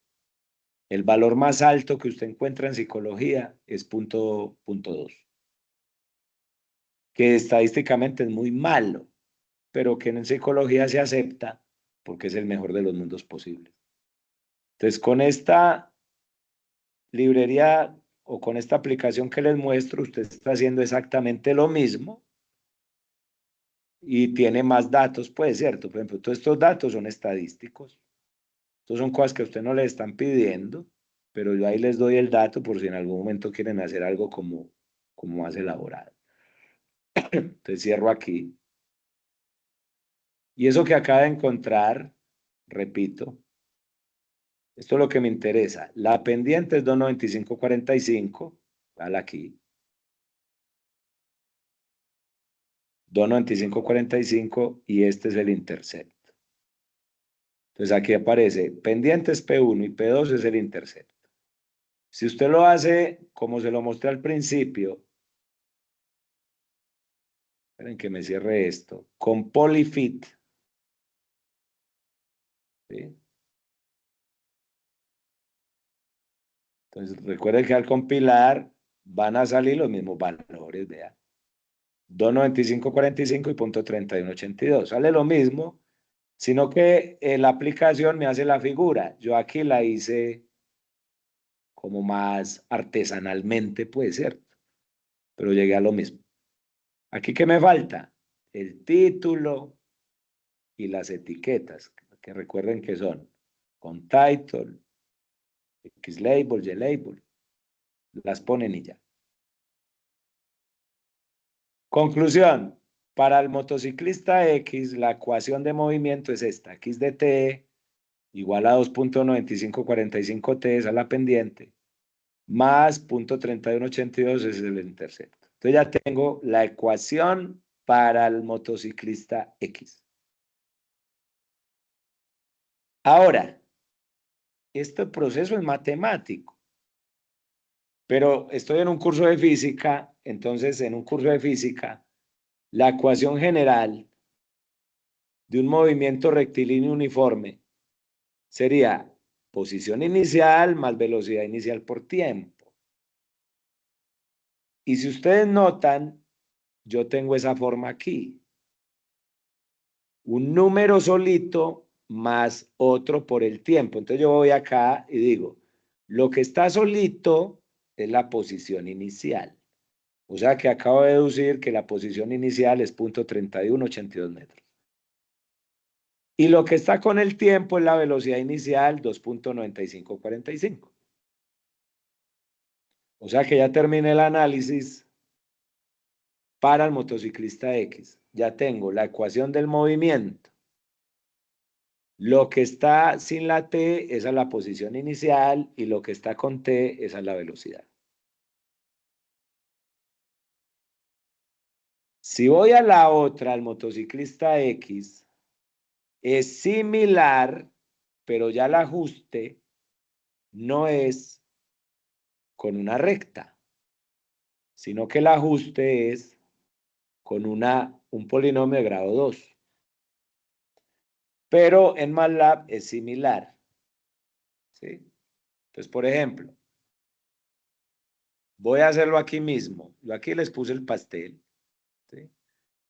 el valor más alto que usted encuentra en psicología es 0.2, que estadísticamente es muy malo, pero que en psicología se acepta porque es el mejor de los mundos posibles. Entonces, con esta librería o con esta aplicación que les muestro, usted está haciendo exactamente lo mismo y tiene más datos, pues, ¿cierto? Por ejemplo, todos estos datos son estadísticos. Estos son cosas que a usted no le están pidiendo, pero yo ahí les doy el dato por si en algún momento quieren hacer algo como más elaborado. Entonces cierro aquí. Y eso que acaba de encontrar, repito, esto es lo que me interesa. La pendiente es 295.45, dale aquí. 295.45 y este es el intercepto. Entonces aquí aparece pendientes P1 y P2 es el intercepto. Si usted lo hace como se lo mostré al principio, esperen que me cierre esto, con Polyfit, ¿sí? Entonces recuerden que al compilar van a salir los mismos valores, vean. 295.45 y .3182. Sale lo mismo, sino que la aplicación me hace la figura. Yo aquí la hice como más artesanalmente, puede ser, pero llegué a lo mismo. Aquí, ¿qué me falta? El título y las etiquetas, que recuerden que son con title, X-label, Y-label. Las ponen y ya. Conclusión. Para el motociclista X, la ecuación de movimiento es esta. X de T igual a 2.9545T, esa es la pendiente, más 0.3182 es el intercepto. Entonces ya tengo la ecuación para el motociclista X. Ahora, este proceso es matemático, pero estoy en un curso de física, entonces en un curso de física, la ecuación general de un movimiento rectilíneo uniforme sería posición inicial más velocidad inicial por tiempo. Y si ustedes notan, yo tengo esa forma aquí. Un número solito más otro por el tiempo. Entonces yo voy acá y digo, lo que está solito es la posición inicial. O sea que acabo de deducir que la posición inicial es 0.3182 metros. Y lo que está con el tiempo es la velocidad inicial 2.9545. O sea que ya terminé el análisis para el motociclista X. Ya tengo la ecuación del movimiento. Lo que está sin la T, esa es la posición inicial, y lo que está con T, esa es la velocidad. Si voy a la otra, al motociclista X, es similar, pero ya el ajuste no es con una recta, sino que el ajuste es con un polinomio de grado 2. Pero en MATLAB es similar, ¿sí? Entonces, por ejemplo, voy a hacerlo aquí mismo. Yo aquí les puse el pastel, ¿sí?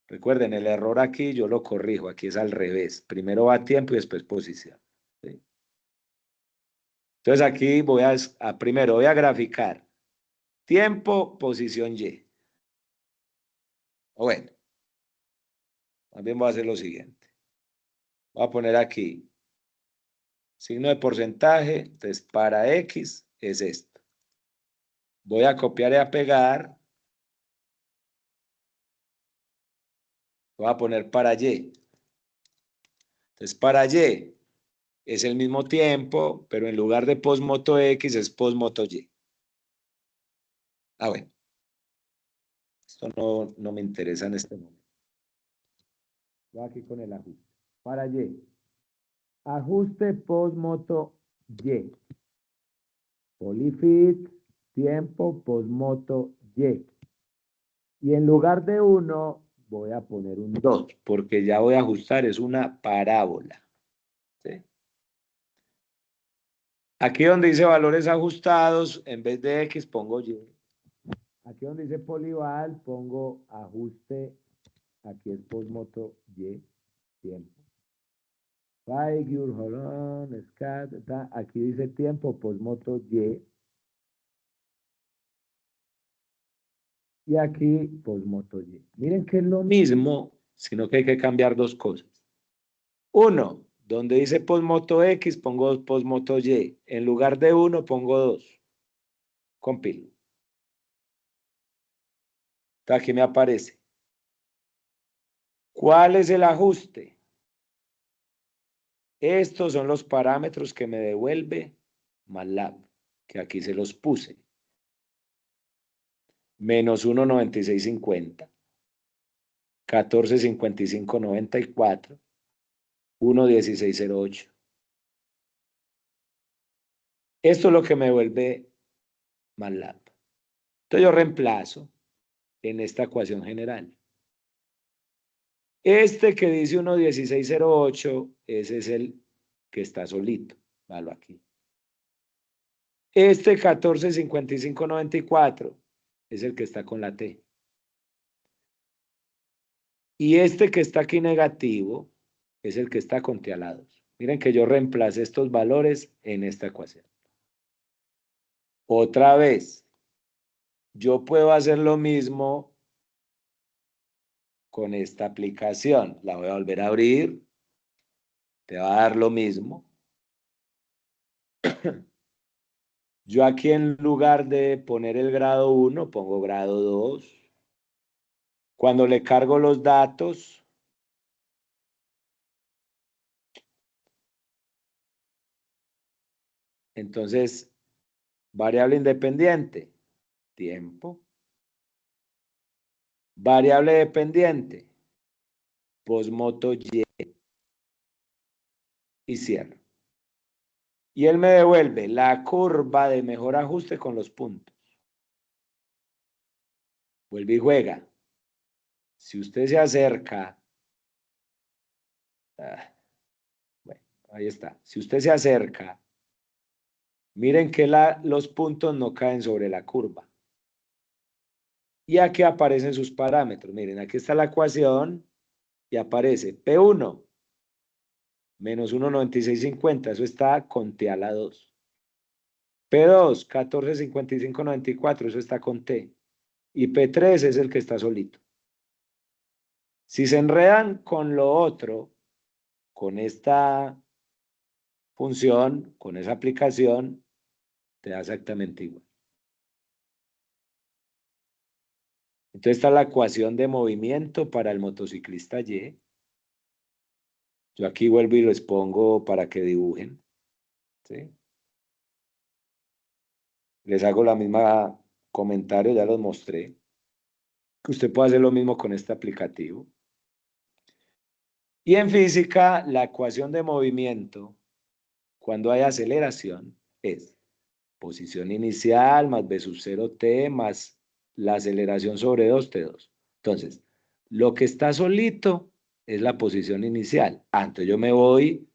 Recuerden, el error aquí yo lo corrijo, aquí es al revés. Primero va tiempo y después posición, ¿sí? Entonces aquí primero voy a graficar tiempo, posición Y. O bueno, más bien voy a hacer lo siguiente. Voy a poner aquí signo de porcentaje, entonces para X es esto. Voy a copiar y a pegar. Voy a poner para Y. Entonces para Y es el mismo tiempo, pero en lugar de postmoto X es postmoto Y. Ah, bueno. Esto no me interesa en este momento. Voy aquí con el ajuste. Para Y. Ajuste postmoto Y. Polyfit, tiempo, postmoto Y. Y en lugar de 1, voy a poner un 2, porque ya voy a ajustar, es una parábola. ¿Sí? Aquí donde dice valores ajustados, en vez de X pongo Y. Aquí donde dice polival, pongo ajuste, aquí es postmoto Y, tiempo. Figure, hold on, scat, aquí dice tiempo, postmoto Y. Y aquí, postmoto Y. Miren que es lo mismo, sino que hay que cambiar dos cosas. Uno, donde dice postmoto X, pongo postmoto Y. En lugar de 1, pongo 2. Compilo. Aquí me aparece. ¿Cuál es el ajuste? Estos son los parámetros que me devuelve MATLAB, que aquí se los puse. Menos 1,9650, 14,5594, 1,1608. Esto es lo que me devuelve MATLAB. Entonces yo reemplazo en esta ecuación general. Este que dice 1,1608, ese es el que está solito. Valo aquí. Este 14,5594 es el que está con la T. Y este que está aquí negativo es el que está con T alados. Miren que yo reemplacé estos valores en esta ecuación. Otra vez, yo puedo hacer lo mismo con esta aplicación. La voy a volver a abrir. Te va a dar lo mismo. Yo aquí en lugar de poner el grado 1, pongo grado 2. Cuando le cargo los datos, entonces, variable independiente, tiempo. Variable dependiente, postmoto Y. Y cierro. Y él me devuelve la curva de mejor ajuste con los puntos. Vuelve y juega. Si usted se acerca, bueno, ahí está. Si usted se acerca, miren que los puntos no caen sobre la curva. Y aquí aparecen sus parámetros. Miren, aquí está la ecuación y aparece P1 menos 1,9650. Eso está con T a la 2. P2, 14,5594. Eso está con T. Y P3 es el que está solito. Si se enredan con lo otro, con esta función, con esa aplicación, te da exactamente igual. Entonces está la ecuación de movimiento para el motociclista Y. Yo aquí vuelvo y les pongo para que dibujen. ¿Sí? Les hago la misma comentario, ya los mostré. Que usted puede hacer lo mismo con este aplicativo. Y en física, la ecuación de movimiento, cuando hay aceleración, es posición inicial más v sub 0t más la aceleración sobre 2t2. Entonces, lo que está solito es la posición inicial. Entonces yo me voy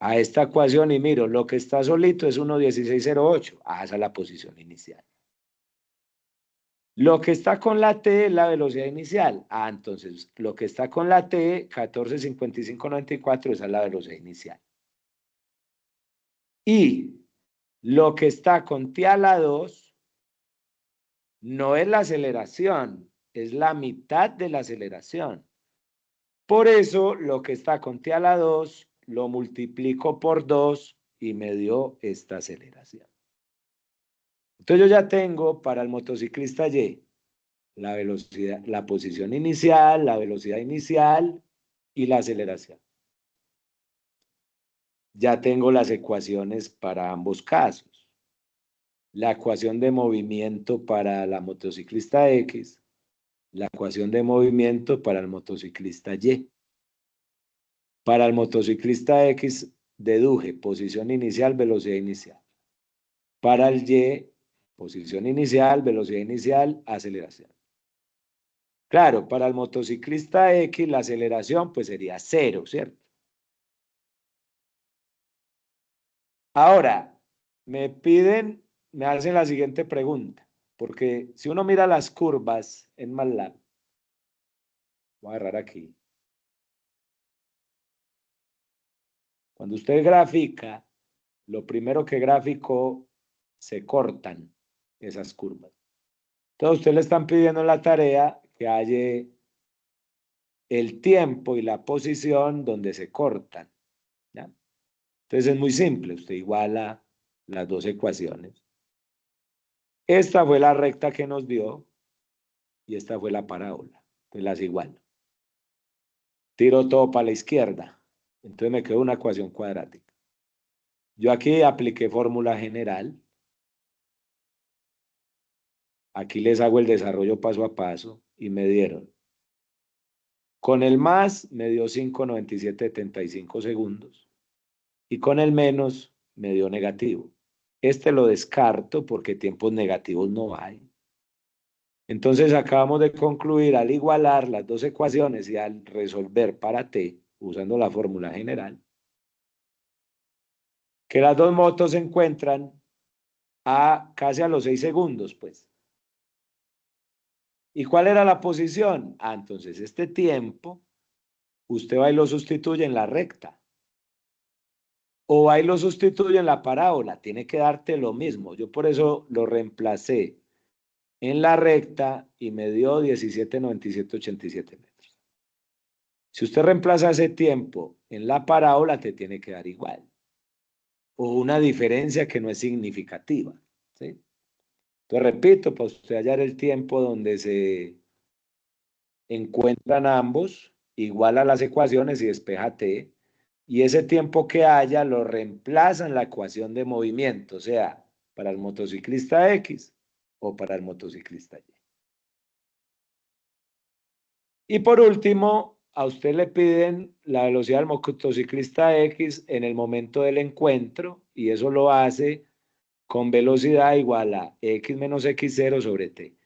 a esta ecuación y miro, lo que está solito es 1,1608. Esa es la posición inicial. Lo que está con la T es la velocidad inicial. Entonces, lo que está con la T, 14,5594, esa es la velocidad inicial. Y lo que está con T a la 2 no es la aceleración, es la mitad de la aceleración. Por eso, lo que está con T a la 2 lo multiplico por 2 y me dio esta aceleración. Entonces yo ya tengo para el motociclista Y la velocidad, la posición inicial, la velocidad inicial y la aceleración. Ya tengo las ecuaciones para ambos casos. La ecuación de movimiento para la motociclista X la ecuación de movimiento para el motociclista Y. Para el motociclista X deduje posición inicial, velocidad inicial. Para el Y, posición inicial, velocidad inicial, aceleración. Claro, para el motociclista X la aceleración pues sería 0, ¿cierto? Ahora, me hacen la siguiente pregunta, porque si uno mira las curvas en MATLAB, voy a agarrar aquí. Cuando usted grafica, lo primero que graficó, se cortan esas curvas. Entonces, usted le están pidiendo en la tarea que haya el tiempo y la posición donde se cortan, ¿ya? Entonces, es muy simple. Usted iguala las dos ecuaciones. Esta fue la recta que nos dio y esta fue la parábola. Entonces, las igualo. Tiro todo para la izquierda. Entonces, me quedó una ecuación cuadrática. Yo aquí apliqué fórmula general. Aquí les hago el desarrollo paso a paso y me dieron. Con el más me dio 5,9775 segundos y con el menos me dio negativo. Este lo descarto porque tiempos negativos no hay. Entonces acabamos de concluir al igualar las dos ecuaciones y al resolver para t, usando la fórmula general, que las dos motos se encuentran casi a los 6 segundos, pues. ¿Y cuál era la posición? Entonces este tiempo, usted va y lo sustituye en la recta. O va y lo sustituye en la parábola. Tiene que darte lo mismo. Yo por eso lo reemplacé en la recta y me dio 17,9787 metros. Si usted reemplaza ese tiempo en la parábola, te tiene que dar igual. O una diferencia que no es significativa, ¿sí? Entonces, repito, para usted hallar el tiempo donde se encuentran ambos, igual a las ecuaciones y despeja t, y ese tiempo que haya lo reemplaza en la ecuación de movimiento, o sea, para el motociclista X o para el motociclista Y. Y por último, a usted le piden la velocidad del motociclista X en el momento del encuentro, y eso lo hace con velocidad igual a X menos X0 sobre T.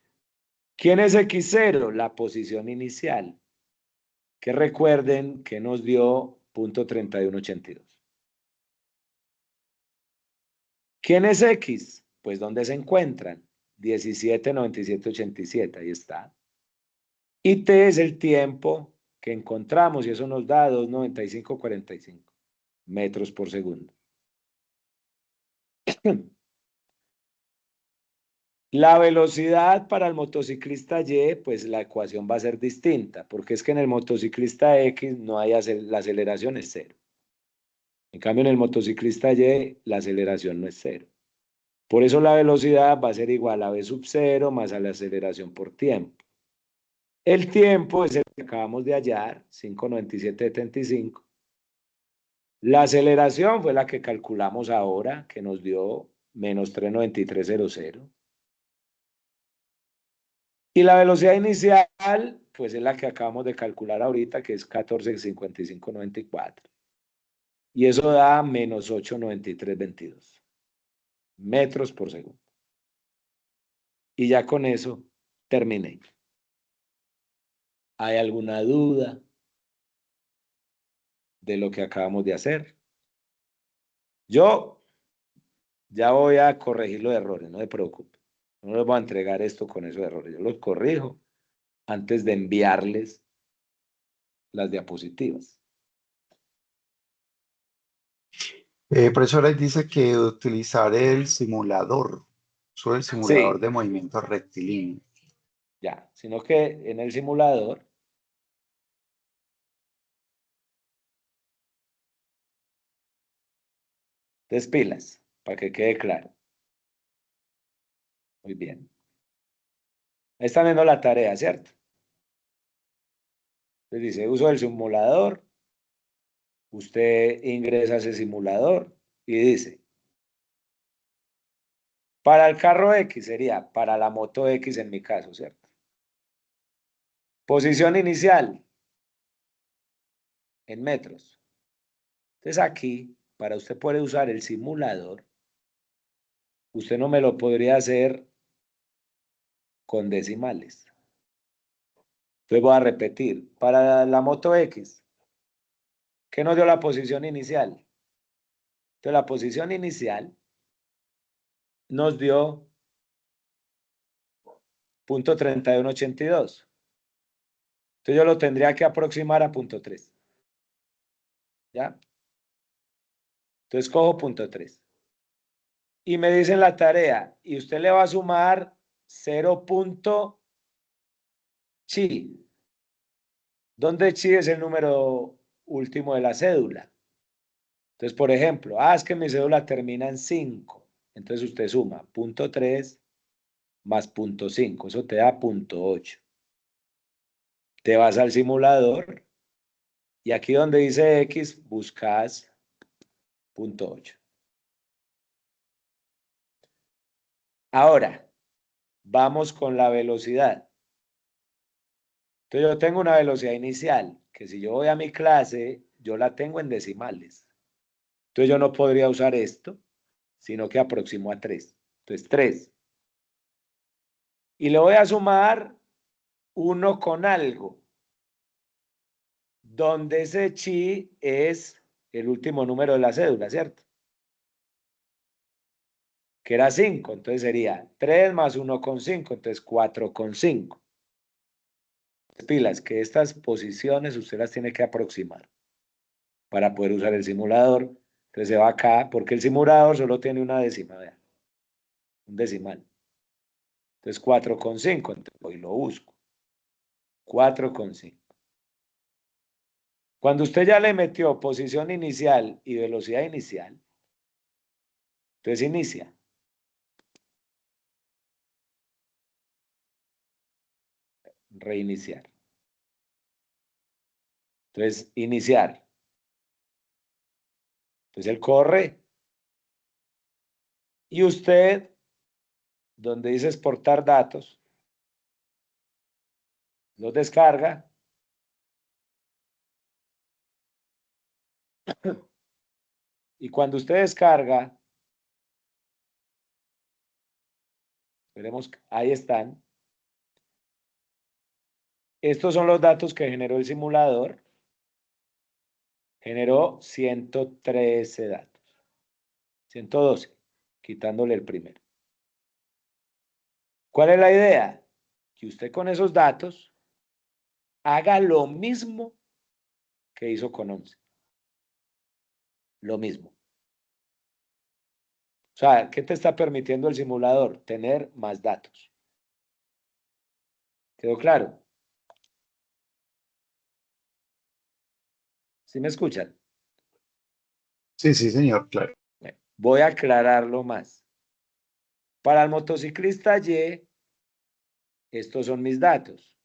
¿Quién es X0? La posición inicial, que recuerden que nos dio 0,3182. ¿Quién es X? Pues ¿dónde se encuentran? 17,9787, ahí está. Y T es el tiempo que encontramos y eso nos da 2,9545 metros por segundo. La velocidad para el motociclista Y, pues la ecuación va a ser distinta, porque es que en el motociclista X no hay la aceleración es 0. En cambio, en el motociclista Y, la aceleración no es 0. Por eso la velocidad va a ser igual a v sub 0 más a la aceleración por tiempo. El tiempo es el que acabamos de hallar, 5,9775. La aceleración fue la que calculamos ahora, que nos dio menos 3,9300. Y la velocidad inicial, pues es la que acabamos de calcular ahorita, que es 14,5594. Y eso da menos 8,9322 metros por segundo. Y ya con eso terminé. ¿Hay alguna duda de lo que acabamos de hacer? Yo ya voy a corregir los errores, no se preocupe. No les voy a entregar esto con esos errores. Yo los corrijo antes de enviarles las diapositivas. Profesor, ahí dice que utilizar el simulador, solo el simulador Sí, de movimiento rectilíneo. ya. Sino que en el simulador despilas, para que quede claro. Muy bien. Ahí están viendo la tarea, ¿cierto? Entonces dice, uso del simulador. Usted ingresa a ese simulador y dice, para el carro X sería para la moto X en mi caso, ¿cierto? Posición inicial en metros. Entonces aquí, para usted poder usar el simulador, usted no me lo podría hacer con decimales. Entonces voy a repetir. Para la moto X, ¿qué nos dio la posición inicial? Entonces la posición inicial nos dio .3182. Entonces yo lo tendría que aproximar a .3. ¿Ya? Entonces cojo .3. Y me dicen la tarea, y usted le va a sumar 0.chi. ¿Dónde chi es el número último de la cédula? Entonces, por ejemplo, es que mi cédula termina en 5. Entonces usted suma .3 más .5. Eso te da .8. Te vas al simulador y aquí donde dice X, buscas .8. Ahora, vamos con la velocidad. Entonces yo tengo una velocidad inicial, que si yo voy a mi clase, yo la tengo en decimales. Entonces yo no podría usar esto, sino que aproximo a 3. Entonces 3. Y le voy a sumar 1 con algo, donde ese chi es el último número de la cédula, ¿cierto? Que era 5, entonces sería 3 más 1 con 5, entonces 4 con 5. Pilas, que estas posiciones usted las tiene que aproximar para poder usar el simulador. Entonces se va acá, porque el simulador solo tiene una décima, vean, un decimal. Entonces 4,5, entonces voy y lo busco. 4,5. Cuando usted ya le metió posición inicial y velocidad inicial, entonces inicia. Reiniciar. Entonces, iniciar. Entonces él corre. Y usted, donde dice exportar datos, los descarga. Y cuando usted descarga, veremos, ahí están. Estos son los datos que generó el simulador. Generó 113 datos. 112, quitándole el primero. ¿Cuál es la idea? Que usted con esos datos haga lo mismo que hizo con 11. Lo mismo. O sea, ¿qué te está permitiendo el simulador? Tener más datos. ¿Quedó claro? ¿Sí me escuchan? Sí, sí, señor, claro. Bueno, voy a aclararlo más. Para el motociclista Y, estos son mis datos.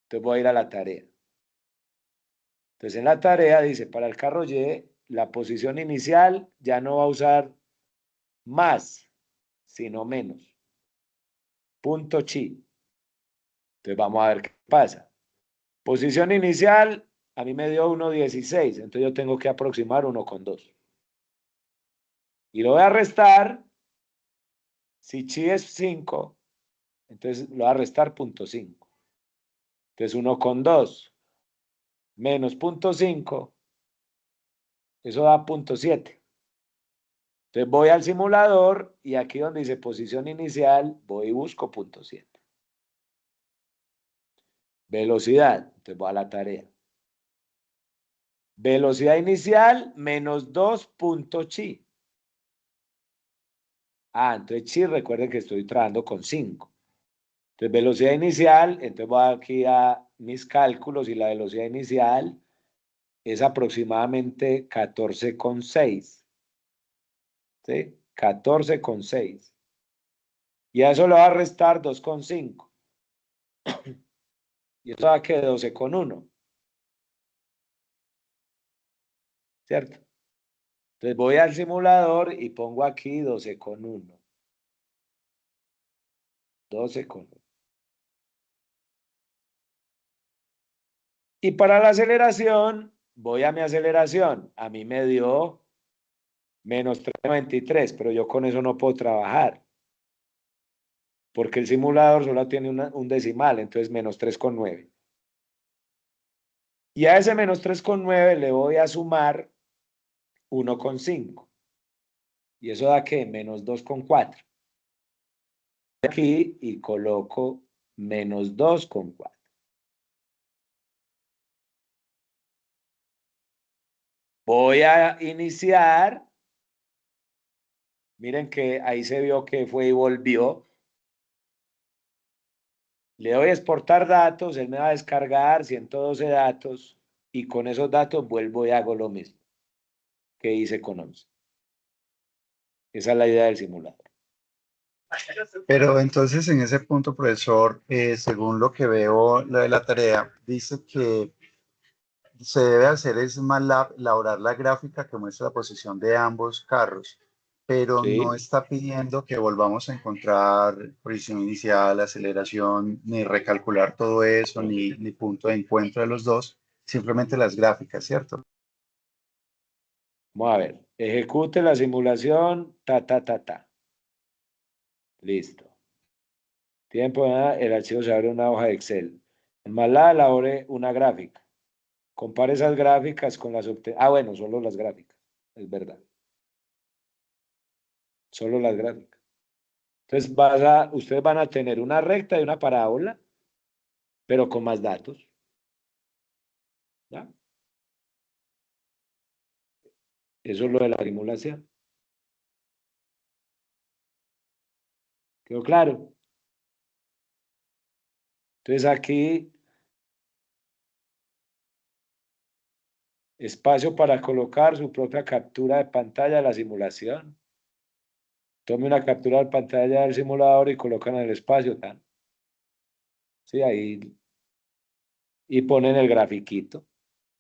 Entonces voy a ir a la tarea. Entonces en la tarea dice, para el carro Y, la posición inicial ya no va a usar más, sino menos. Punto chi. Entonces vamos a ver qué pasa. Posición inicial, a mí me dio 1,16, entonces yo tengo que aproximar 1,2. Y lo voy a restar. Si chi es 5, entonces lo voy a restar 0,5. Entonces 1,2 menos 0,5, eso da 0,7. Entonces voy al simulador y aquí donde dice posición inicial, voy y busco 0,7. Velocidad, entonces voy a la tarea. Velocidad inicial menos 2 chi. Entonces chi, recuerden que estoy trabajando con 5. Entonces velocidad inicial, entonces voy aquí a mis cálculos y la velocidad inicial es aproximadamente 14,6. ¿Sí? 14,6. Y a eso le va a restar 2,5. Y esto va a quedar 12,1. ¿Cierto? Entonces voy al simulador y pongo aquí 12,1. 12,1. Y para la aceleración, voy a mi aceleración. A mí me dio menos 3,93, pero yo con eso no puedo trabajar. Porque el simulador solo tiene un decimal, entonces menos 3,9. Y a ese menos 3,9 le voy a sumar 1,5. ¿Y eso da qué? Menos 2,4. Aquí y coloco menos 2,4. Voy a iniciar. Miren que ahí se vio que fue y volvió. Le doy a exportar datos, él me va a descargar 112 datos y con esos datos vuelvo y hago lo mismo que hice con 11. Esa es la idea del simulador. Pero entonces en ese punto, profesor, según lo que veo, lo de la tarea, dice que se debe hacer es MATLAB, elaborar la gráfica que muestra la posición de ambos carros, pero no ¿Sí? está pidiendo que volvamos a encontrar posición inicial, aceleración, ni recalcular todo eso, ni punto de encuentro de los dos, simplemente las gráficas, ¿cierto? Vamos a ver. Ejecute la simulación, ta. Listo. Tiempo, el archivo se abre en una hoja de Excel. En MATLAB elabore una gráfica. Compare esas gráficas con las obtenidas. Ah, bueno, solo las gráficas. Es verdad. Solo las gráficas. Entonces ustedes van a tener una recta y una parábola, pero con más datos. ¿Ya? Eso es lo de la simulación. ¿Quedó claro? Entonces aquí, espacio para colocar su propia captura de pantalla de la simulación. Tome una captura de pantalla del simulador y colocan en el espacio. ¿Tan? Sí, ahí. Y ponen el grafiquito.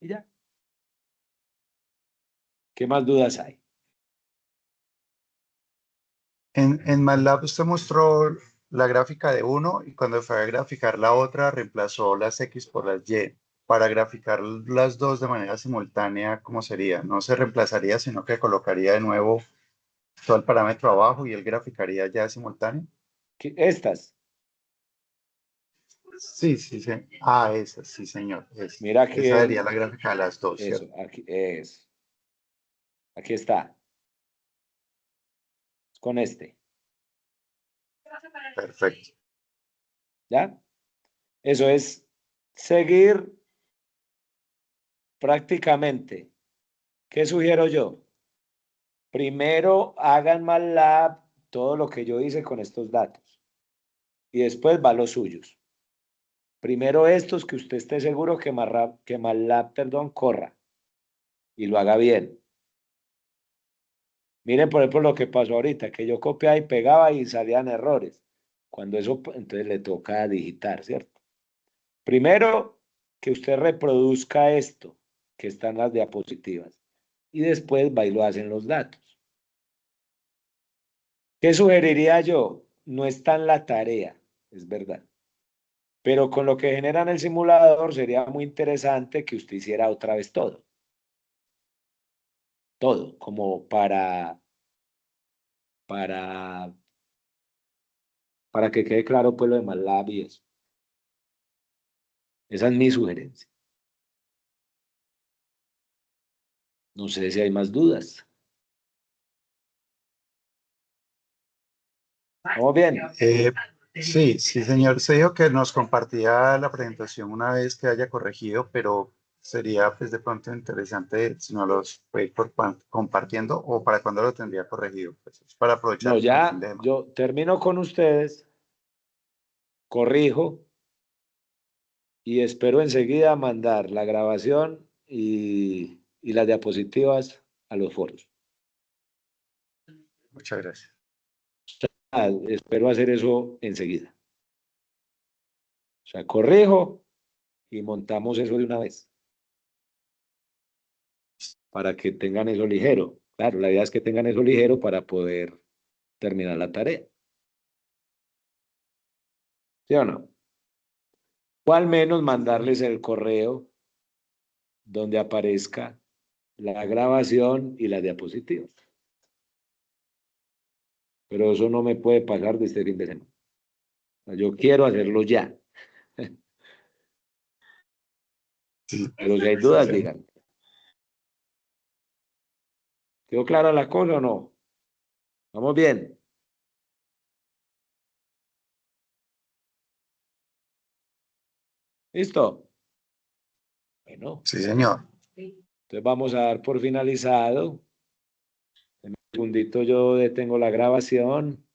Y ya. ¿Qué más dudas hay? En MATLAB usted mostró la gráfica de uno y cuando fue a graficar la otra reemplazó las X por las Y. Para graficar las dos de manera simultánea, ¿cómo sería? No se reemplazaría, sino que colocaría de nuevo todo el parámetro abajo y él graficaría ya simultáneo. Estas. Sí, sí, sí. Ah, esa, sí, señor. Mira aquí Esa sería la gráfica de las dos, eso, ¿cierto? aquí es. Aquí está. Con este. Perfecto. ¿Ya? Eso es seguir prácticamente. ¿Qué sugiero yo? Primero hagan MATLAB todo lo que yo hice con estos datos y después va los suyos. Primero estos que usted esté seguro que MATLAB, perdón, corra y lo haga bien. Miren, por ejemplo, lo que pasó ahorita, que yo copiaba y pegaba y salían errores. Cuando eso, entonces le toca digitar, ¿cierto? Primero, que usted reproduzca esto, que están las diapositivas, y después va y lo hacen los datos. ¿Qué sugeriría yo? No está en la tarea, es verdad. Pero con lo que genera en el simulador sería muy interesante que usted hiciera otra vez todo. Todo, como para, para que quede claro pues lo de MATLAB y eso. Esa es mi sugerencia. No sé si hay más dudas. ¿Vamos bien? Sí, sí, señor. Se dijo que nos compartía la presentación una vez que haya corregido, pero sería pues de pronto interesante si nos los puede ir compartiendo o para cuándo lo tendría corregido. Pues, es para No, aprovechar el fin ya de semana. yo termino con ustedes, corrijo y espero enseguida mandar la grabación y las diapositivas a los foros. Muchas gracias. Espero hacer eso enseguida. O sea, corrijo y montamos eso de una vez para que tengan eso ligero. Claro, la idea es que tengan eso ligero para poder terminar la tarea. ¿Sí o no? O al menos mandarles el correo donde aparezca la grabación y las diapositivas. Pero eso no me puede pasar de este fin de semana. Yo quiero hacerlo ya. Pero si hay dudas, digan. ¿Quedó clara la cosa o no? ¿Vamos bien? ¿Listo? Bueno, Sí, señor. entonces vamos a dar por finalizado. En un segundito yo detengo la grabación.